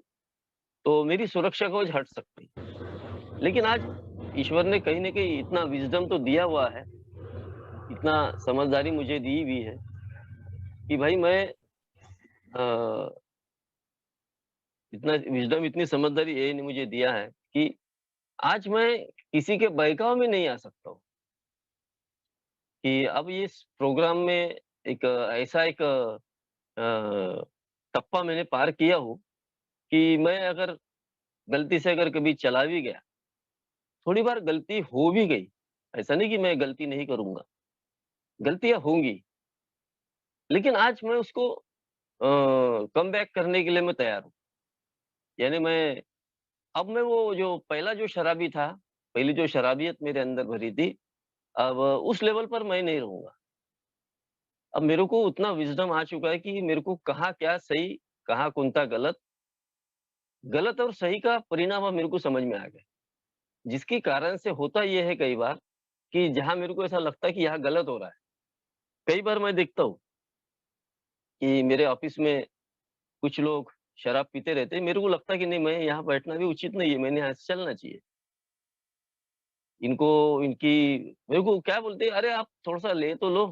तो मेरी सुरक्षा कवच हट सकती है। लेकिन आज ईश्वर ने कहीं न कहीं इतना विज़डम तो दिया हुआ है, इतना समझदारी मुझे दी हुई है कि भाई मैं अ, इतना विज़डम इतनी समझदारी ए ने मुझे दिया है कि आज मैं किसी के बहकावे में नहीं आ सकता हूँ कि अब ये इस प्रोग्राम में एक ऐसा एक टप्पा मैंने पार किया हो कि मैं अगर गलती से अगर कभी चला भी गया, थोड़ी बार गलती हो भी गई, ऐसा नहीं कि मैं गलती नहीं करूँगा, गलतियाँ होंगी, लेकिन आज मैं उसको कम बैक करने के लिए मैं तैयार हूँ। यानी अब मैं वो जो पहला जो शराबी था, पहली जो शराबियत मेरे अंदर भरी थी, अब उस लेवल पर मैं नहीं रहूँगा। अब मेरे को उतना विज़डम आ चुका है कि मेरे को कहाँ क्या सही, कहाँ कौन-सा गलत, गलत और सही का परिणाम अब मेरे को समझ में आ गया। जिसके कारण से होता ये है कई बार कि जहाँ मेरे को ऐसा लगता है कि यहाँ गलत हो रहा है। कई बार मैं देखता हूँ कि मेरे ऑफ़िस में कुछ लोग शराब पीते रहते हैं, मेरे को लगता है कि नहीं, मैं यहाँ बैठना भी उचित नहीं है, मैंने यहाँ से चलना चाहिए। इनको इनकी मेरे को क्या बोलते हैं, "अरे! आप थोड़ा-सा ले तो लो।"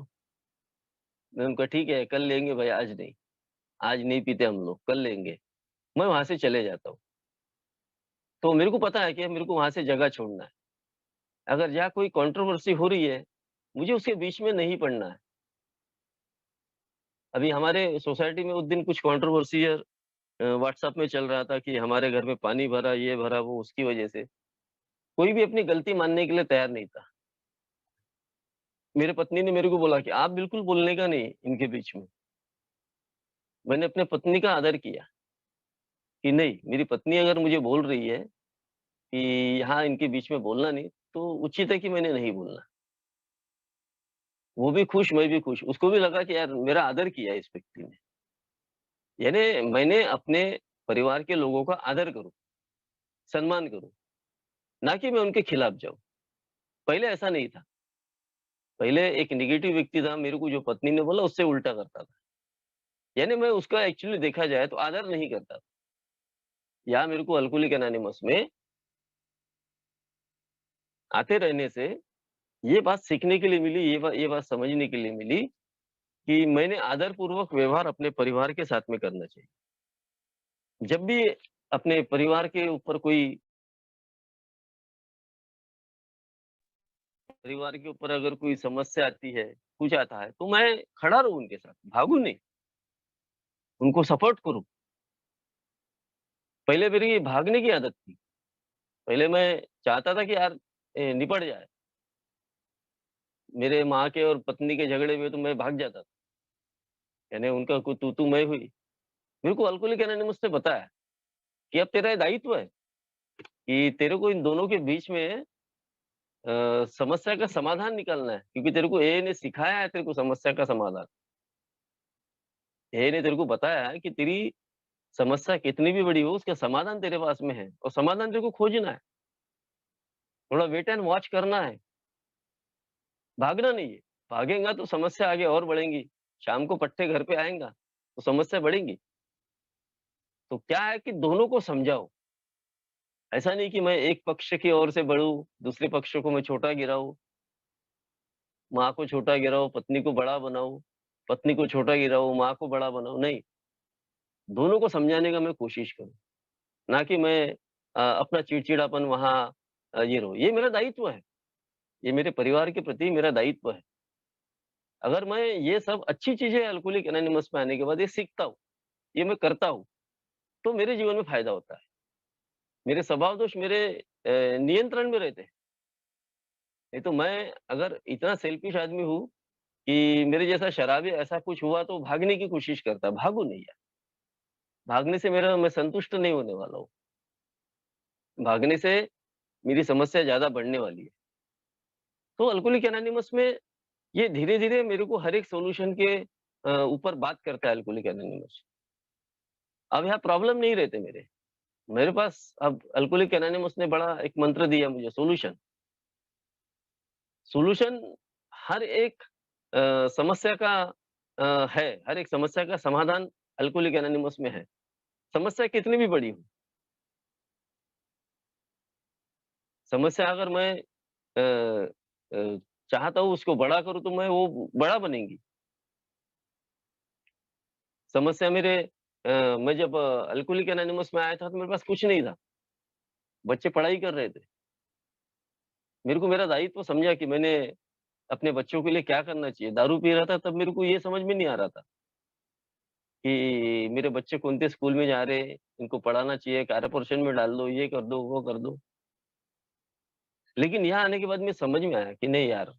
मैंने उनका ठीक है, कल लेंगे भाई, आज नहीं पीते हम लोग, कल लेंगे। मैं वहाँ से चले जाता हूँ। तो मेरे को पता है कि मेरे को वहाँ से जगह छोड़ना है। अगर जहाँ कोई कंट्रोवर्सी हो रही है, मुझे उसके बीच में नहीं पड़ना है। अभी हमारे सोसाइटी में उस दिन कुछ कंट्रोवर्सी है, व्हाट्सएप में चल रहा था कि हमारे घर में पानी भरा, ये भरा, वो उसकी वजह से। कोई भी अपनी गलती मानने के लिए तैयार नहीं था। मेरी पत्नी ने मेरे को बोला कि आप बिल्कुल बोलने का नहीं इनके बीच में। मैंने अपने पत्नी का आदर किया कि नहीं, मेरी पत्नी अगर मुझे बोल रही है कि यहाँ इनके बीच में बोलना नहीं, तो उचित है कि मैंने नहीं बोलना। वो भी खुश, मैं भी खुश। उसको भी लगा कि यार मेरा आदर किया है इस व्यक्ति ने। यानी मैंने अपने परिवार के लोगों का आदर करूँ, सम्मान करूँ, ना कि मैं उनके खिलाफ जाऊँ। पहले ऐसा नहीं था। पहले एक नेगेटिव व्यक्ति था, मेरे को जो पत्नी ने बोला उससे उल्टा करता था। यानी मैं उसका एक्चुअली देखा जाए तो आदर नहीं करता था। यहाँ मेरे को अल्कोहलिक एनोनिमस में आते रहने से ये बात सीखने के लिए मिली, ये बात समझने के लिए मिली कि मैंने आदरपूर्वक व्यवहार अपने परिवार के साथ में करना चाहिए। जब भी अपने परिवार के ऊपर कोई परिवार के ऊपर अगर कोई समस्या आती है, कुछ आता है, तो मैं खड़ा रहूँ उनके साथ, भागूँ नहीं, उनको सपोर्ट करूँ। पहले मेरी भागने की आदत थी। पहले मैं चाहता था कि यार निपट जाए। मेरे माँ के और पत्नी के झगड़े में तो मैं भाग जाता था। यानी उनका कोई तू-तू मैं हुई। मेरे को अल्कोहलिक एनोनिमस ने बताया कि अब तेरा ये दायित्व है कि तेरे को इन दोनों के बीच में समस्या का समाधान निकालना है, क्योंकि तेरे को ए ने सिखाया है तेरे को समस्या का समाधान। ए ने तेरे को बताया है कि तेरी समस्या कितनी भी बड़ी हो, उसका समाधान तेरे पास में है और समाधान तेरे को खोजना है। थोड़ा वेट एंड वॉच करना है, भागना नहीं है। भागेगा तो समस्या आगे और बढ़ेंगी। शाम को पट्टे घर पे आएँगा, तो समस्या बढ़ेंगी। तो क्या है कि दोनों को समझाओ। ऐसा नहीं कि मैं एक पक्ष की ओर से बढ़ूँ, दूसरे पक्ष को मैं छोटा गिराऊँ, माँ को छोटा गिराऊँ, पत्नी को बड़ा बनाऊँ, पत्नी को छोटा गिराऊँ, माँ को बड़ा बनाऊँ, नहीं। दोनों को समझाने का मैं कोशिश करूँ, ना कि मैं अपना चिड़चिड़ापन वहाँ ये रहूँ। ये मेरा दायित्व है, ये मेरे परिवार के प्रति मेरा दायित्व है। अगर मैं ये सब अच्छी चीज़ें अल्कोहलिक एनोनिमस में आने के बाद ये सीखता हूँ, ये मैं करता हूँ, तो मेरे जीवन में फ़ायदा होता है। मेरे स्वभाव दोष मेरे नियंत्रण में रहते हैं। नहीं तो मैं अगर इतना सेल्फिश आदमी हूँ कि मेरे जैसा शराबी ऐसा कुछ हुआ तो भागने की कोशिश करता, भागू नहीं यार। भागने से मेरा मैं संतुष्ट नहीं होने वाला हूँ। भागने से मेरी समस्या ज़्यादा बढ़ने वाली है। तो अल्कोहलिक एनोनिमस में ये धीरे-धीरे मेरे को हर एक सॉल्यूशन के ऊपर बात करता है अल्कोहलिक एनोनिमस। अब यहाँ प्रॉब्लम नहीं रहते मेरे। मेरे पास अब अल्कोहलिक एनोनिमस ने बड़ा एक मंत्र दिया मुझे, सॉल्यूशन। सॉल्यूशन हर एक समस्या का है, हर एक समस्या का समाधान अल्कोहलिक एनोनिमस में है। समस्या कितनी भी बड़ी हो, समस्या अगर मैं चाहता हूँ उसको बड़ा करूँ तो मैं वो बड़ा बनेंगी। समस्या मेरे मैं जब अल्कोहलिक एनोनिमस में आया था तो मेरे पास कुछ नहीं था। बच्चे पढ़ाई कर रहे थे। मेरे को मेरा दायित्व समझा कि मैंने अपने बच्चों के लिए क्या करना चाहिए। दारू पी रहा था तब मेरे को ये समझ में नहीं आ रहा था कि मेरे बच्चे कौन-से स्कूल में जा रहे हैं, इनको पढ़ाना चाहिए, कार्य पोर्शन में डाल दो, ये कर दो, वो कर दो। लेकिन यहाँ आने के बाद में समझ में आया कि नहीं यार,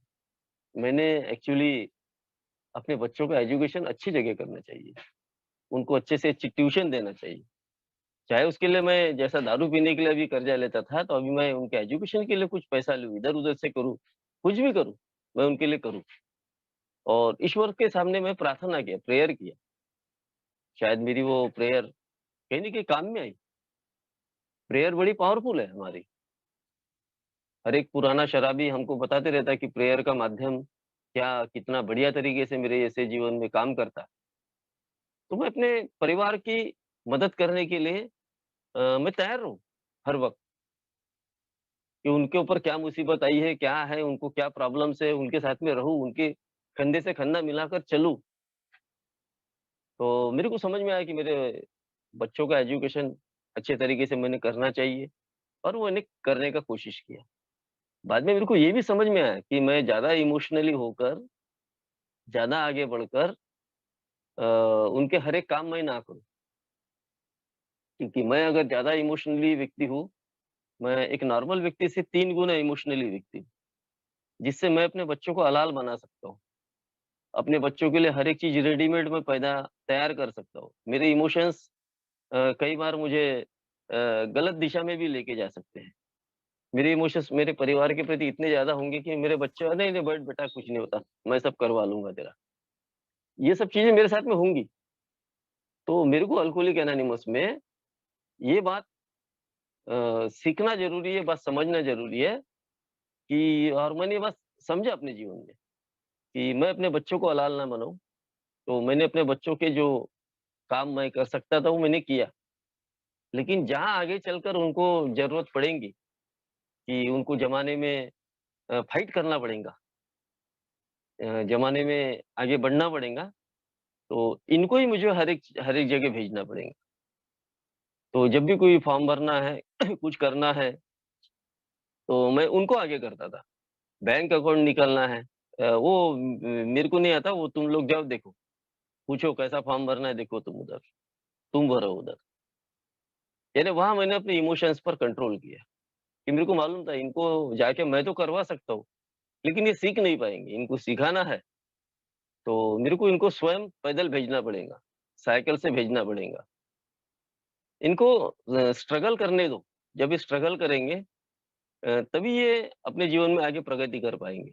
मैंने एक्चुअली अपने बच्चों का एजुकेशन अच्छी जगह करना चाहिए। उनको अच्छे से अच्छी ट्यूशन देना चाहिए। चाहे उसके लिए मैं जैसा दारू पीने के लिए अभी कर्जा लेता था, तो अभी मैं उनके एजुकेशन के लिए कुछ पैसा लूँ, इधर-उधर से करूँ, कुछ भी करूँ, मैं उनके लिए करूँ। और ईश्वर के सामने मैं प्रार्थना किया, प्रेयर किया। शायद मेरी वो प्रेयर कहीं न कहीं काम में आई। प्रेयर बड़ी पावरफुल है हमारी। हर एक पुराना शराबी हमको बताते रहता है कि प्रेयर का माध्यम क्या कितना बढ़िया तरीके से मेरे ऐसे जीवन में काम करता है। तो मैं अपने परिवार की मदद करने के लिए मैं तैयार हूँ, हर वक़्त कि उनके ऊपर क्या मुसीबत आई है, क्या है, उनको क्या प्रॉब्लम्स है, उनके साथ में रहूँ, उनके कंधे से कंधा मिलाकर चलूँ। तो मेरे को समझ में आया कि मेरे बच्चों का एजुकेशन अच्छे तरीके से मैंने करना चाहिए और वो मैंने करने का कोशिश किया। बाद में मेरे को ये भी समझ में आया कि मैं ज़्यादा इमोशनली होकर, ज़्यादा आगे बढ़कर अ, उनके हर एक काम मैं ना करूँ। क्योंकि मैं अगर ज़्यादा इमोशनली व्यक्ति हूँ, मैं एक नॉर्मल व्यक्ति से 3 गुना इमोशनली व्यक्ति हूँ, जिससे मैं अपने बच्चों को हलाल बना सकता हूँ। अपने बच्चों के लिए हर एक चीज़ रेडीमेड मैं पैदा तैयार कर सकता हूँ। मेरे इमोशंस कई बार मुझे गलत दिशा में भी लेके जा सकते हैं। मेरे इमोशंस मेरे परिवार के प्रति इतने ज़्यादा होंगे कि मेरे बच्चे नहीं, नहीं बैठ बेटा कुछ नहीं होता, मैं सब करवा लूँगा तेरा। ये सब चीज़ें मेरे साथ में होंगी। तो मेरे को अल्कोहलिक एनोनिमस में ये बात सीखना ज़रूरी है, बात समझना ज़रूरी है कि और मैंने ये बात समझा अपने जीवन में कि मैं अपने बच्चों को हलाल ना बनाऊँ। तो मैंने अपने बच्चों के जो काम मैं कर सकता था वो मैंने किया। लेकिन जहाँ आगे चलकर उनको ज़रूरत पड़ेगी कि उनको ज़माने में फाइट करना पड़ेगा, ज़माने में आगे बढ़ना पड़ेगा, तो इनको ही मुझे हर एक जगह भेजना पड़ेगा। तो जब भी कोई फॉर्म भरना है, कुछ करना है, तो मैं उनको आगे करता था। बैंक अकाउंट निकालना है वो मेरे को नहीं आता, वो तुम लोग जाओ देखो, पूछो कैसा फॉर्म भरना है देखो तुम उधर, तुम भरो उधर। यानी वहाँ मैंने अपने इमोशंस पर कंट्रोल किया, कि मेरे को मालूम था इनको जाके मैं तो करवा सकता हूँ, लेकिन ये सीख नहीं पाएँगे, इनको सिखाना है, तो मेरे को इनको स्वयं पैदल भेजना पड़ेगा, साइकिल से भेजना पड़ेगा। इनको स्ट्रगल करने दो, जब ये स्ट्रगल करेंगे तभी ये अपने जीवन में आगे प्रगति कर पाएँगे।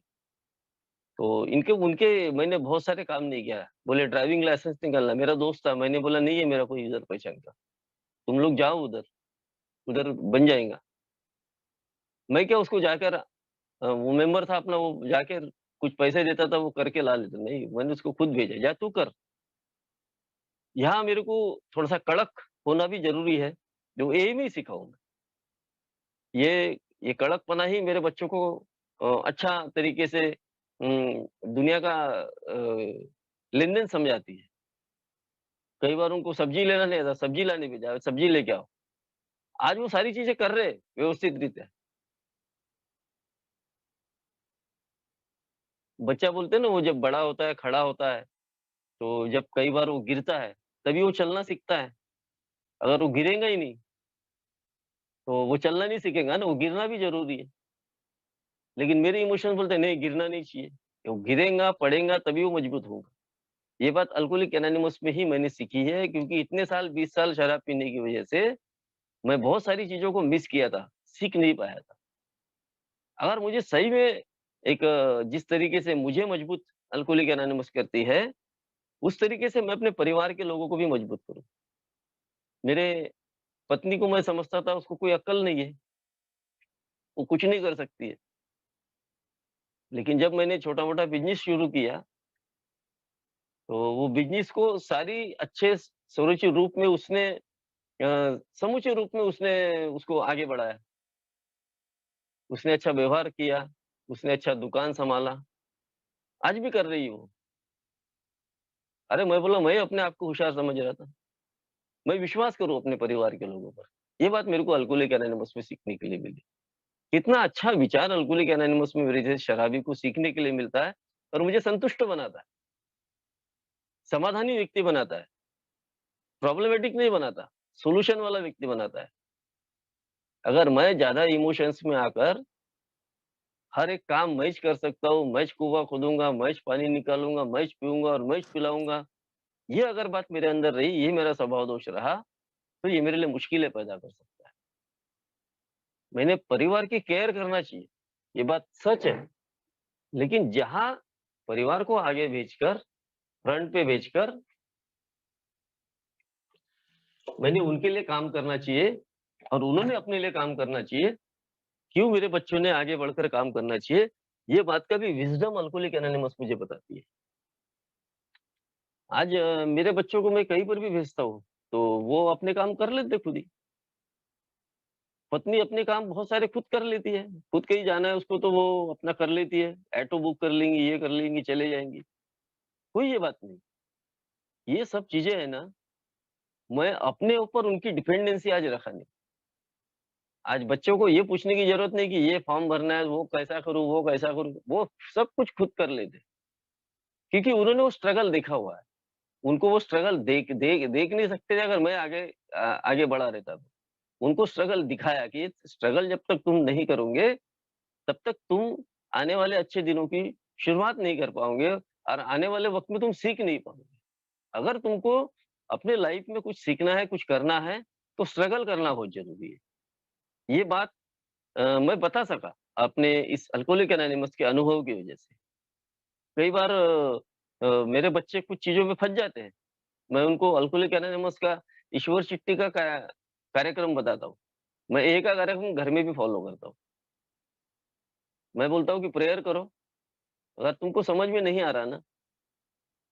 तो इनके उनके मैंने बहुत सारे काम नहीं किया। बोले ड्राइविंग लाइसेंस निकालना, मेरा दोस्त था, मैंने बोला नहीं है मेरा कोई इधर पहचान का, तुम लोग जाओ उधर, उधर बन जाएगा। मैं क्या उसको जाकर वो मेंबर था अपना, वो जाके कुछ पैसे देता था, वो करके ला लेता, नहीं मैंने उसको खुद भेजा, जा तू कर। यहाँ मेरे को थोड़ा-सा कड़क होना भी ज़रूरी है, जो ये नहीं सीखा हूँ मैं। ये कड़कपना ही मेरे बच्चों को अच्छा तरीके से दुनिया का लेन-देन समझाती है। कई बार उनको सब्ज़ी लेना नहीं आता, सब्ज़ी लाने भी जाओ, सब्ज़ी लेके आओ। आज वो सारी चीज़ें कर रहे हैं, व्यवस्थित रीत्या। बच्चा बोलते हैं ना वो जब बड़ा होता है, खड़ा होता है, तो जब कई बार वो गिरता है, तभी वो चलना सीखता है। अगर वो गिरेगा ही नहीं, तो वो चलना नहीं सीखेगा ना, वो गिरना भी ज़रूरी है। लेकिन मेरे इमोशंस बोलते हैं नहीं गिरना नहीं चाहिए। वो गिरेगा, पड़ेगा तभी वो मजबूत होगा। ये बात अल्कोहलिक एनोनिमस में ही मैंने सीखी है क्योंकि इतने साल 20 साल शराब पीने की वज़ह से मैं बहुत सारी चीज़ों को मिस किया था, सीख नहीं पाया था। अगर मुझे सही में एक जिस तरीके से मुझे मजबूत अल्कोहलिक एनोनिमस करती है, उस तरीके से मैं अपने परिवार के लोगों को भी मजबूत करूँ। मेरे पत्नी को मैं समझता था उसको कोई अक्ल नहीं है, वो कुछ नहीं कर सकती है। लेकिन जब मैंने छोटा-मोटा बिज़नेस शुरू किया, तो वो बिज़नेस को सारी अच्छे सुरुचि रूप में उसने समूचे रूप में उसने उसको आगे बढ़ाया। उसने अच्छा व्यवहार किया, उसने अच्छा दुकान सँभाला, आज भी कर रही है वो। अरे मैं बोला मैं अपने आप को होशियार समझ रहा था। मैं विश्वास करूँ अपने परिवार के लोगों पर। ये बात मेरे को अल्कोहलिक एनोनिमस में सीखने के लिए मिली। कितना अच्छा विचार अल्कोहलिक एनोनिमस में मेरे जैसे शराबी को सीखने के लिए मिलता है और मुझे संतुष्ट बनाता है, समाधानी व्यक्ति बनाता है, प्रॉब्लमैटिक नहीं बनाता, सॉल्यूशन वाला व्यक्ति बनाता है। अगर मैं ज़्यादा इमोशंस में आकर हर एक काम मैं च कर सकता हूँ, मैं च कुआँ खोदूँगा, मैं च पानी निकालूँगा, मैं च पीऊँगा और मैं च पिलाऊँगा, ये अगर बात मेरे अंदर रही, ये मेरा स्वभाव दोष रहा, तो ये मेरे लिए मुश्किलें पैदा कर सकता है। मैंने परिवार की केयर करना चाहिए, ये बात सच है। लेकिन जहाँ परिवार को आगे भेजकर, फ्रंट पे भेजकर मैंने उनके लिए काम करना चाहिए और उन्होंने अपने लिए काम करना चाहिए, क्यों मेरे बच्चों ने आगे बढ़कर काम करना चाहिए, ये बात का भी विज़डम अल्कोहलिक एनोनिमस मुझे बताती है। आज मेरे बच्चों को मैं कहीं पर भी भेजता हूँ, तो वो अपने काम कर लेते खुद ही। पत्नी अपने काम बहुत सारे खुद कर लेती है, खुद कहीं जाना है उसको तो वो अपना कर लेती है, ऑटो बुक कर लेंगी, ये कर लेंगी, चले जाएँगी, कोई ये बात नहीं। ये सब चीज़ें हैं ना, मैं अपने ऊपर उनकी डिपेंडेंसी आज रखा नहीं। आज बच्चों को ये पूछने की ज़रूरत नहीं कि ये फॉर्म भरना है, वो कैसा करूँ, वो कैसा करूँ, वो सब कुछ खुद कर लेते हैं, क्योंकि उन्होंने वो स्ट्रगल देखा हुआ है। उनको वो स्ट्रगल देख नहीं सकते थे अगर मैं आगे बढ़ा रहता तो। उनको स्ट्रगल दिखाया कि ये स्ट्रगल जब तक तुम नहीं करोगे, तब तक तुम आने वाले अच्छे दिनों की शुरुआत नहीं कर पाओगे और आने वाले वक़्त में तुम सीख नहीं पाओगे। अगर तुमको अपने लाइफ़ में कुछ सीखना है, कुछ करना है, तो स्ट्रगल करना बहुत ज़रूरी है। ये बात मैं बता सका अपने इस अल्कोहलिक एनोनिमस के अनुभव की वज़ह से। कई बार मेरे बच्चे कुछ चीज़ों में फँस जाते हैं। मैं उनको अल्कोहलिक एनोनिमस का ईश्वर चिट्ठी का कार्यक्रम बताता हूँ। मैं एक का कार्यक्रम घर में भी फ़ॉलो करता हूँ। मैं बोलता हूँ कि प्रेयर करो, अगर तुमको समझ में नहीं आ रहा ना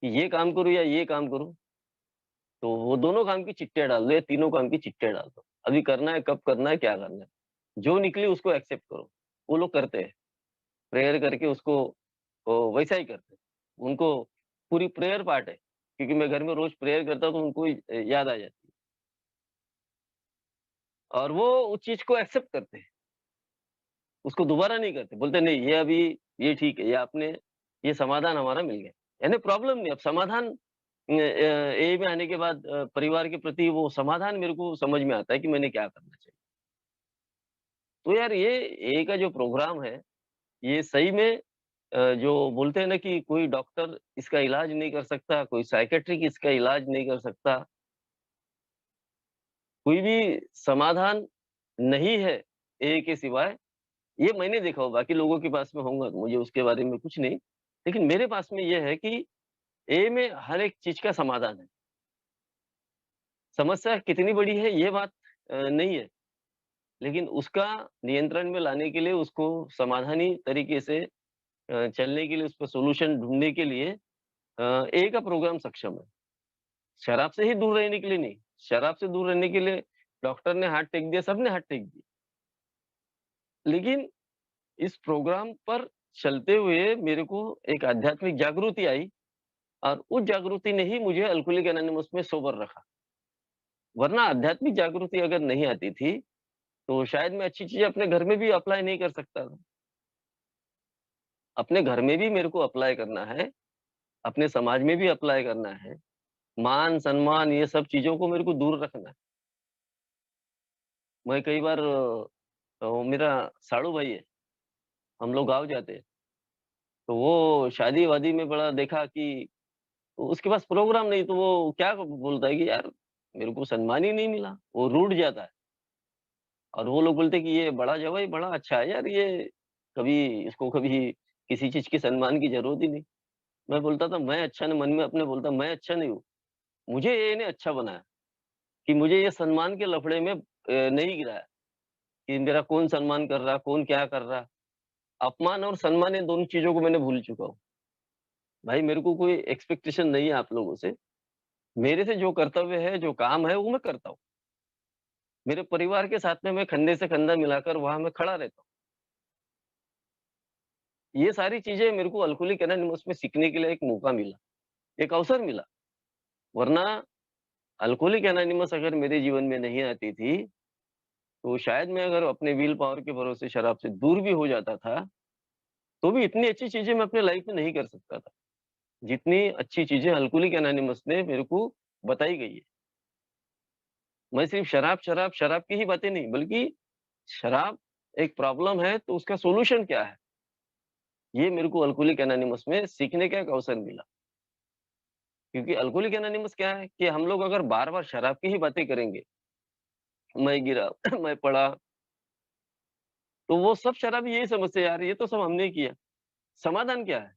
कि ये काम करूँ या ये काम करूँ, तो वो दोनों काम की चिट्ठियाँ डाल दो या तीनों काम की चिट्ठियाँ डाल दो। अभी करना है, कब करना है, क्या करना है। जो निकली उसको एक्सेप्ट करो। वो लोग करते हैं, प्रेयर करके उसको वैसा ही करते हैं। उनको पूरी प्रेयर पार्ट है, क्योंकि मैं घर में रोज़ प्रेयर करता हूँ तो उनको याद आ जाती है और वो उस चीज़ को एक्सेप्ट करते हैं। उसको दोबारा नहीं करते, बोलते नहीं ये अभी ये ठीक है, ये आपने ये समाधान हमारा मिल गया। यानी प्रॉब्लम नहीं, अब समाधान ए में आने के बाद परिवार के प्रति वो समाधान मेरे को समझ में आता है कि मैंने क्या करना चाहिए। तो यार ये ए का जो प्रोग्राम है, ये सही में जो बोलते हैं ना कि कोई डॉक्टर इसका इलाज नहीं कर सकता, कोई साइकियाट्रिक इसका इलाज नहीं कर सकता, कोई भी समाधान नहीं है ए के सिवाय। ये मैंने देखा हो, बाकी लोगों के पास में होगा तो मुझे उसके बारे में कुछ नहीं। लेकिन मेरे पास में ये है कि ए में हर एक चीज़ का समाधान है। समस्या कितनी बड़ी है ये बात नहीं है, लेकिन उसका नियंत्रण में लाने के लिए उसको समाधानी तरीके से चलने के लिए उसका सॉल्यूशन ढूँढने के लिए ए का प्रोग्राम सक्षम है। शराब से ही दूर रहने के लिए नहीं, शराब से दूर रहने के लिए डॉक्टर ने हाथ टेक दिया, सबने हाथ टेक दिए। लेकिन इस प्रोग्राम पर चलते हुए मेरे को एक आध्यात्मिक जागृति आई और उस जागृति ने ही मुझे अल्कोहलिक एनोनिमस में सोबर रखा। वरना आध्यात्मिक जागृति अगर नहीं आती थी, तो शायद मैं अच्छी चीज़ें अपने घर में भी अप्लाई नहीं कर सकता था। अपने घर में भी मेरे को अप्लाई करना है, अपने समाज में भी अप्लाई करना है। मान-सम्मान ये सब चीज़ों को मेरे को दूर रखना है। मैं कई बार वो मेरा साड़ू भाई है, हम लोग गाँव जाते हैं, तो वो शादी-वादी में बड़ा देखा कि उसके पास प्रोग्राम नहीं तो वो क्या बोलता है कि यार मेरे को सम्मान ही नहीं मिला, वो रूठ जाता है। और वो लोग बोलते हैं कि ये बड़ा जवाई बड़ा अच्छा है यार, ये कभी इसको कभी किसी चीज़ की सम्मान की ज़रूरत ही नहीं। मैं बोलता था मैं अच्छा नहीं, मन में अपने बोलता मैं अच्छा नहीं हूँ। मुझे ये इन्हें अच्छा बनाया कि मुझे ये सम्मान के लफड़े में नहीं गिराया कि मेरा कौन सम्मान कर रहा, कौन क्या कर रहा। अपमान और सम्मान इन दोनों चीज़ों को मैंने भूल चुका हूँ। भाई मेरे को कोई एक्सपेक्टेशन नहीं है आप लोगों से। मेरे से जो कर्तव्य है, जो काम है वो मैं करता हूँ। मेरे परिवार के साथ में मैं कंधे से कंधा मिलाकर वहाँ मैं खड़ा रहता हूँ। ये सारी चीज़ें मेरे को अल्कोहलिक एनोनिमस में सीखने के लिए एक मौका मिला, एक अवसर मिला। वरना अल्कोहलिक एनोनिमस अगर मेरे जीवन में नहीं आती थी, तो शायद मैं अगर अपने विल पावर के भरोसे शराब से दूर भी हो जाता था, तो भी इतनी अच्छी चीज़ें मैं अपने लाइफ़ में नहीं कर सकता था। जितनी अच्छी चीज़ें अल्कोहलिक एनोनिमस ने मेरे को बताई गई है। मैं सिर्फ़ शराब की ही बातें नहीं, बल्कि शराब एक प्रॉब्लम है, तो उसका सॉल्यूशन क्या है? ये मेरे को अल्कोहलिक एनोनिमस में सीखने का एक अवसर मिला। क्योंकि अल्कोहलिक एनोनिमस क्या है कि हम लोग अगर बार-बार शराब की ही बातें करेंगे, मैं गिरा, मैं पड़ा, तो वो सब शराबी यही समझते हैं यार ये तो सब हमने किया। समाधान क्या है?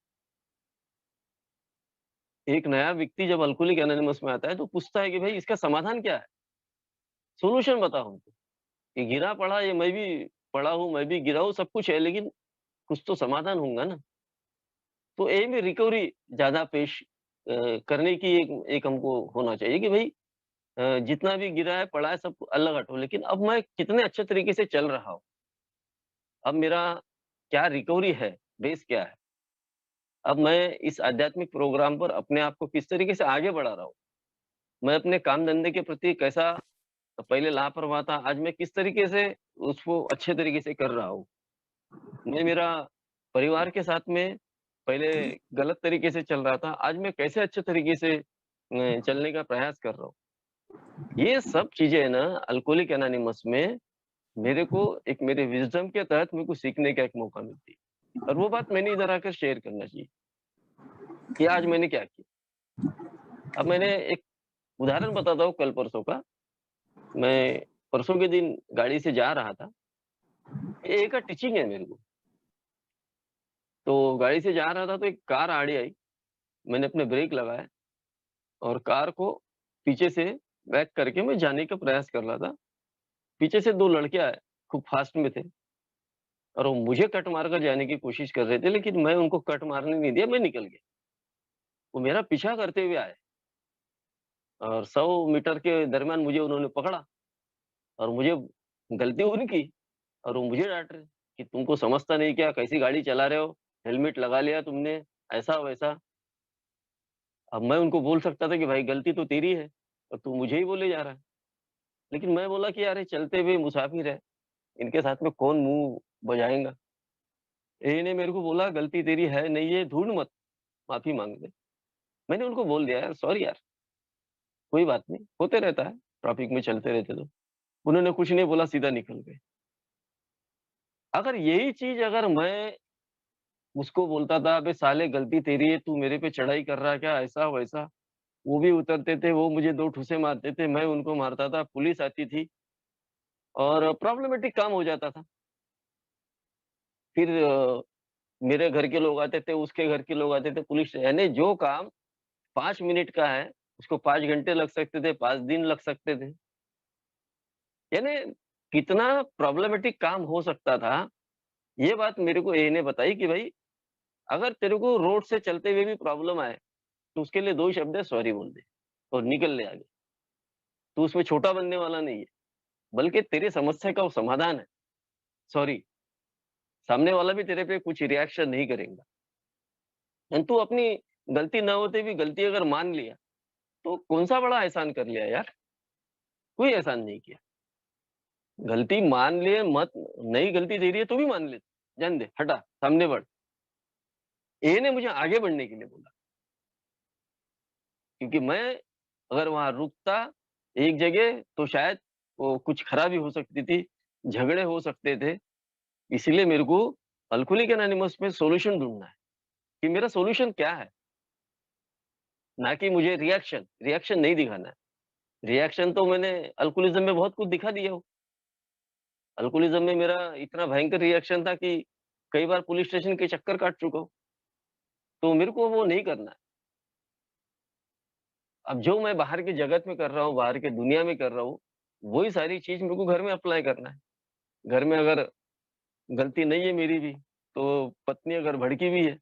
एक नया व्यक्ति जब अल्कोहलिक एनोनिमस में आता है तो पूछता है कि भाई इसका समाधान क्या है? सॉल्यूशन बताओ हमको। ये गिरा पड़ा ये मैं भी पड़ा हूँ, मैं भी गिरा हूँ, सब कुछ है, लेकिन कुछ तो समाधान होगा ना। तो एम में रिकवरी ज़्यादा पेश करने की एक एक हमको होना चाहिए कि भई जितना भी गिरा है, पड़ा है, सब अलग हटो, लेकिन अब मैं कितने अच्छे तरीके से चल रहा हूँ। अब मेरा क्या रिकवरी है, बेस क्या है? अब मैं इस आध्यात्मिक प्रोग्राम पर अपने आप को किस तरीके से आगे बढ़ा रहा हूँ। मैं अपने काम-धंधे के प्रति कैसा पहले लापरवाह था, आज मैं किस तरीके से उसको अच्छे तरीके से कर रहा हूँ। मैं मेरा परिवार के साथ में पहले गलत तरीके से चल रहा था, आज मैं कैसे अच्छे तरीके से चलने का प्रयास कर रहा हूँ। ये सब चीज़ें ना अल्कोहलिक एनोनिमस में मेरे को एक मेरे विज़डम के तहत मेरे को सीखने का एक मौका मिलती है। और वो बात मैंने इधर आकर शेयर करना चाहिए कि आज मैंने क्या किया। अब मैंने एक उदाहरण बताता हूँ कल-परसों का। मैं परसों के दिन गाड़ी से जा रहा था। ए का टीचिंग है मेरे को। तो गाड़ी से जा रहा था तो एक कार आड़ी आई। मैंने अपने ब्रेक लगाए और कार को पीछे से बैक करके मैं जाने का प्रयास कर रहा था। पीछे से 2 लड़के आए, खूब फ़ास्ट में थे और वो मुझे कट मारकर जाने की कोशिश कर रहे थे, लेकिन मैं उनको कट मारने नहीं दिया, मैं निकल गया। वो मेरा पीछा करते हुए आए और 100 मीटर के दरमियान मुझे उन्होंने पकड़ा और मुझे गलती उनकी और वो मुझे डाँट रहे कि तुमको समझता नहीं क्या? कैसी गाड़ी चला रहे हो? हेलमेट लगा लिया तुमने, ऐसा-वैसा। अब मैं उनको बोल सकता था कि भाई गलती तो तेरी है और तू मुझे ही बोले जा रहा है। लेकिन मैं बोला कि यार ये चलते हुए मुसाफिर है, इनके साथ में कौन मुँह बजाएँगा? इन्हें मेरे को बोला गलती तेरी है नहीं है, ढूँढ मत, माफ़ी माँग ले। मैंने उनको बोल दिया यार सॉरी यार, कोई बात नहीं, होते रहता है, ट्रैफिक में चलते रहते तो। उन्होंने कुछ नहीं बोला, सीधा निकल गए। अगर यही चीज़ अगर मैं उसको बोलता था, "अबे साले गलती तेरी है, तू मेरे पे चढ़ाई कर रहा है क्या?" ऐसा-वैसा। वो भी उतरते थे, वो मुझे 2 ठूँसे मारते थे, मैं उनको मारता था, पुलिस आती थी और प्रॉब्लमैटिक काम हो जाता था। फिर मेरे घर के लोग आते थे, उसके घर के लोग आते थे, पुलिस यानी जो काम 5 मिनट का है, उसको 5 घंटे लग सकते थे, 5 दिन लग सकते थे। यानी कितना प्रॉब्लमैटिक काम हो सकता था, ये बात मेरे को ए ने बताई कि भाई अगर तेरे को रोड से चलते हुए भी प्रॉब्लम आए, तो उसके लिए 2 ही शब्द है सॉरी बोल दे और निकल ले आगे। तू उसमें छोटा बनने वाला नहीं है, बल्कि तेरी समस्या का वो समाधान है, सॉरी। सामने वाला भी तेरे पे कुछ रिएक्शन नहीं करेगा। एंड तू अपनी गलती ना होते भी गलती अगर मान लिया, तो कौन-सा बड़ा एहसान कर लिया यार? कोई एहसान नहीं किया। गलती मान लिए मत नहीं गलती तेरी है तो भी मान ले, जाने दे, हटा, सामने बढ़। ए ने मुझे आगे बढ़ने के लिए बोला, क्योंकि मैं अगर वहाँ रुकता एक जगह तो शायद वो कुछ खराबी हो सकती थी, झगड़े हो सकते थे। इसीलिए मेरे को अल्कोहलिक एनोनिमस में सॉल्यूशन ढूँढना है, कि मेरा सॉल्यूशन क्या है? ना कि मुझे रिएक्शन नहीं दिखाना है। रिएक्शन तो मैंने अल्कोहलिज़्म में बहुत कुछ दिखा दिया हूँ। अल्कोहलिज़्म में मेरा इतना भयंकर रिएक्शन था कि कई बार पुलिस स्टेशन के चक्कर काट चुका हूँ। तो मेरे को वो नहीं करना है। अब जो मैं बाहर की जगत में कर रहा हूँ, बाहर की दुनिया में कर रहा हूँ, वही सारी चीज़ मेरे को घर में अप्लाई करना है। घर में अगर गलती नहीं है मेरी भी, तो पत्नी अगर भड़की भी है,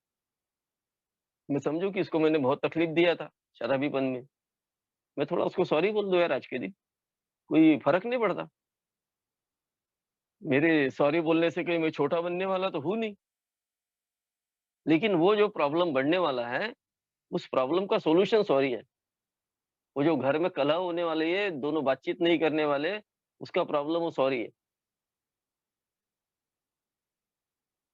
मैं समझूँ कि इसको मैंने बहुत तकलीफ दिया था शराबीपन में। मैं थोड़ा उसको सॉरी बोल दूँ यार आज के दिन, कोई फ़र्क नहीं पड़ता। मेरे सॉरी बोलने से कहीं मैं छोटा बनने वाला तो हूँ नहीं। लेकिन वो जो प्रॉब्लम बढ़ने वाला है, उस प्रॉब्लम का सॉल्यूशन सॉरी है। वो जो घर में कलह होने वाली है, दोनों बातचीत नहीं करने वाले, उसका प्रॉब्लम वो सॉरी है।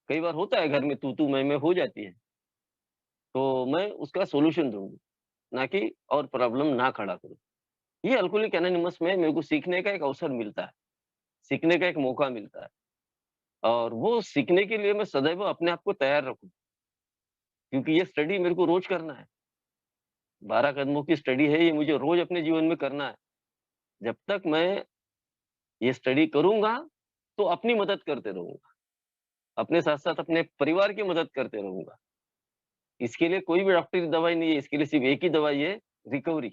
कई बार होता है घर में तू-तू, मैं-मैं हो जाती है, तो मैं उसका सॉल्यूशन ढूँढूँ, ना कि और प्रॉब्लम ना खड़ा करूँ। ये अल्कोहलिक एनोनिमस में मेरे को सीखने का एक अवसर मिलता है, सीखने का एक मौका मिलता है और वो सीखने के लिए मैं सदैव अपने आप को तैयार रखूँ, क्योंकि ये स्टडी मेरे को रोज़ करना है। 12 कदमों की स्टडी है, ये मुझे रोज़ अपने जीवन में करना है। जब तक मैं ये स्टडी करूँगा, तो अपनी मदद करते रहूँगा। अपने साथ-साथ अपने परिवार की मदद करते रहूँगा। इसके लिए कोई भी डॉक्टरी दवाई नहीं है, इसके लिए सिर्फ़ एक ही दवाई है, रिकवरी।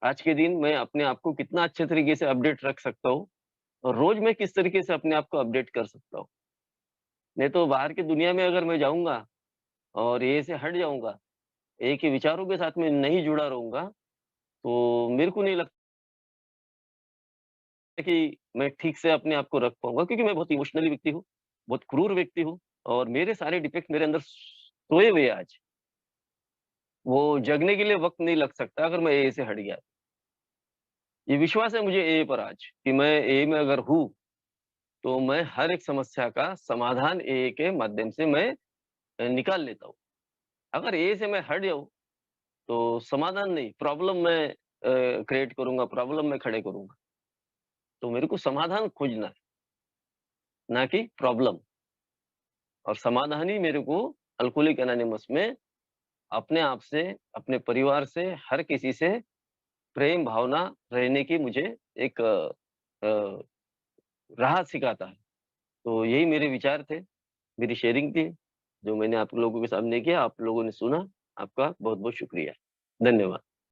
आज के दिन मैं अपने आप को कितना अच्छे तरीके से अपडेट रख सकता हूँ, और रोज़ मैं किस तरीके से अपने आप को अपडेट कर सकता हूँ। नहीं तो बाहर की दुनिया में अगर मैं जाऊँगा और ए से हट जाऊँगा, ए के विचारों के साथ में नहीं जुड़ा रहूँगा, तो मेरे को नहीं लगता कि मैं ठीक से अपने आप को रख पाऊँगा, क्योंकि मैं बहुत इमोशनली व्यक्ति हूँ, बहुत क्रूर व्यक्ति हूँ और मेरे सारे डिफेक्ट मेरे अंदर सोए हुए हैं आज। वो जगने के लिए वक़्त नहीं लग सकता अगर मैं ए से हट गया। ये विश्वास है मुझे ए पर आज कि मैं ए में अगर हूँ, तो मैं हर एक समस्या का समाधान ए के माध्यम से मैं निकाल लेता हूँ। अगर ए से मैं हट जाऊँ, तो समाधान नहीं, प्रॉब्लम मैं क्रिएट करूँगा, प्रॉब्लम मैं खड़े करूँगा। तो मेरे को समाधान खोजना है, ना कि प्रॉब्लम। और समाधान ही मेरे को अल्कोहलिक एनोनिमस में अपने आप से, अपने परिवार से, हर किसी से प्रेम भावना रहने की मुझे एक राह सिखाता है। तो यही मेरे विचार थे, मेरी शेयरिंग थी, जो मैंने आप लोगों के सामने किया, आप लोगों ने सुना। आपका बहुत-बहुत शुक्रिया। धन्यवाद।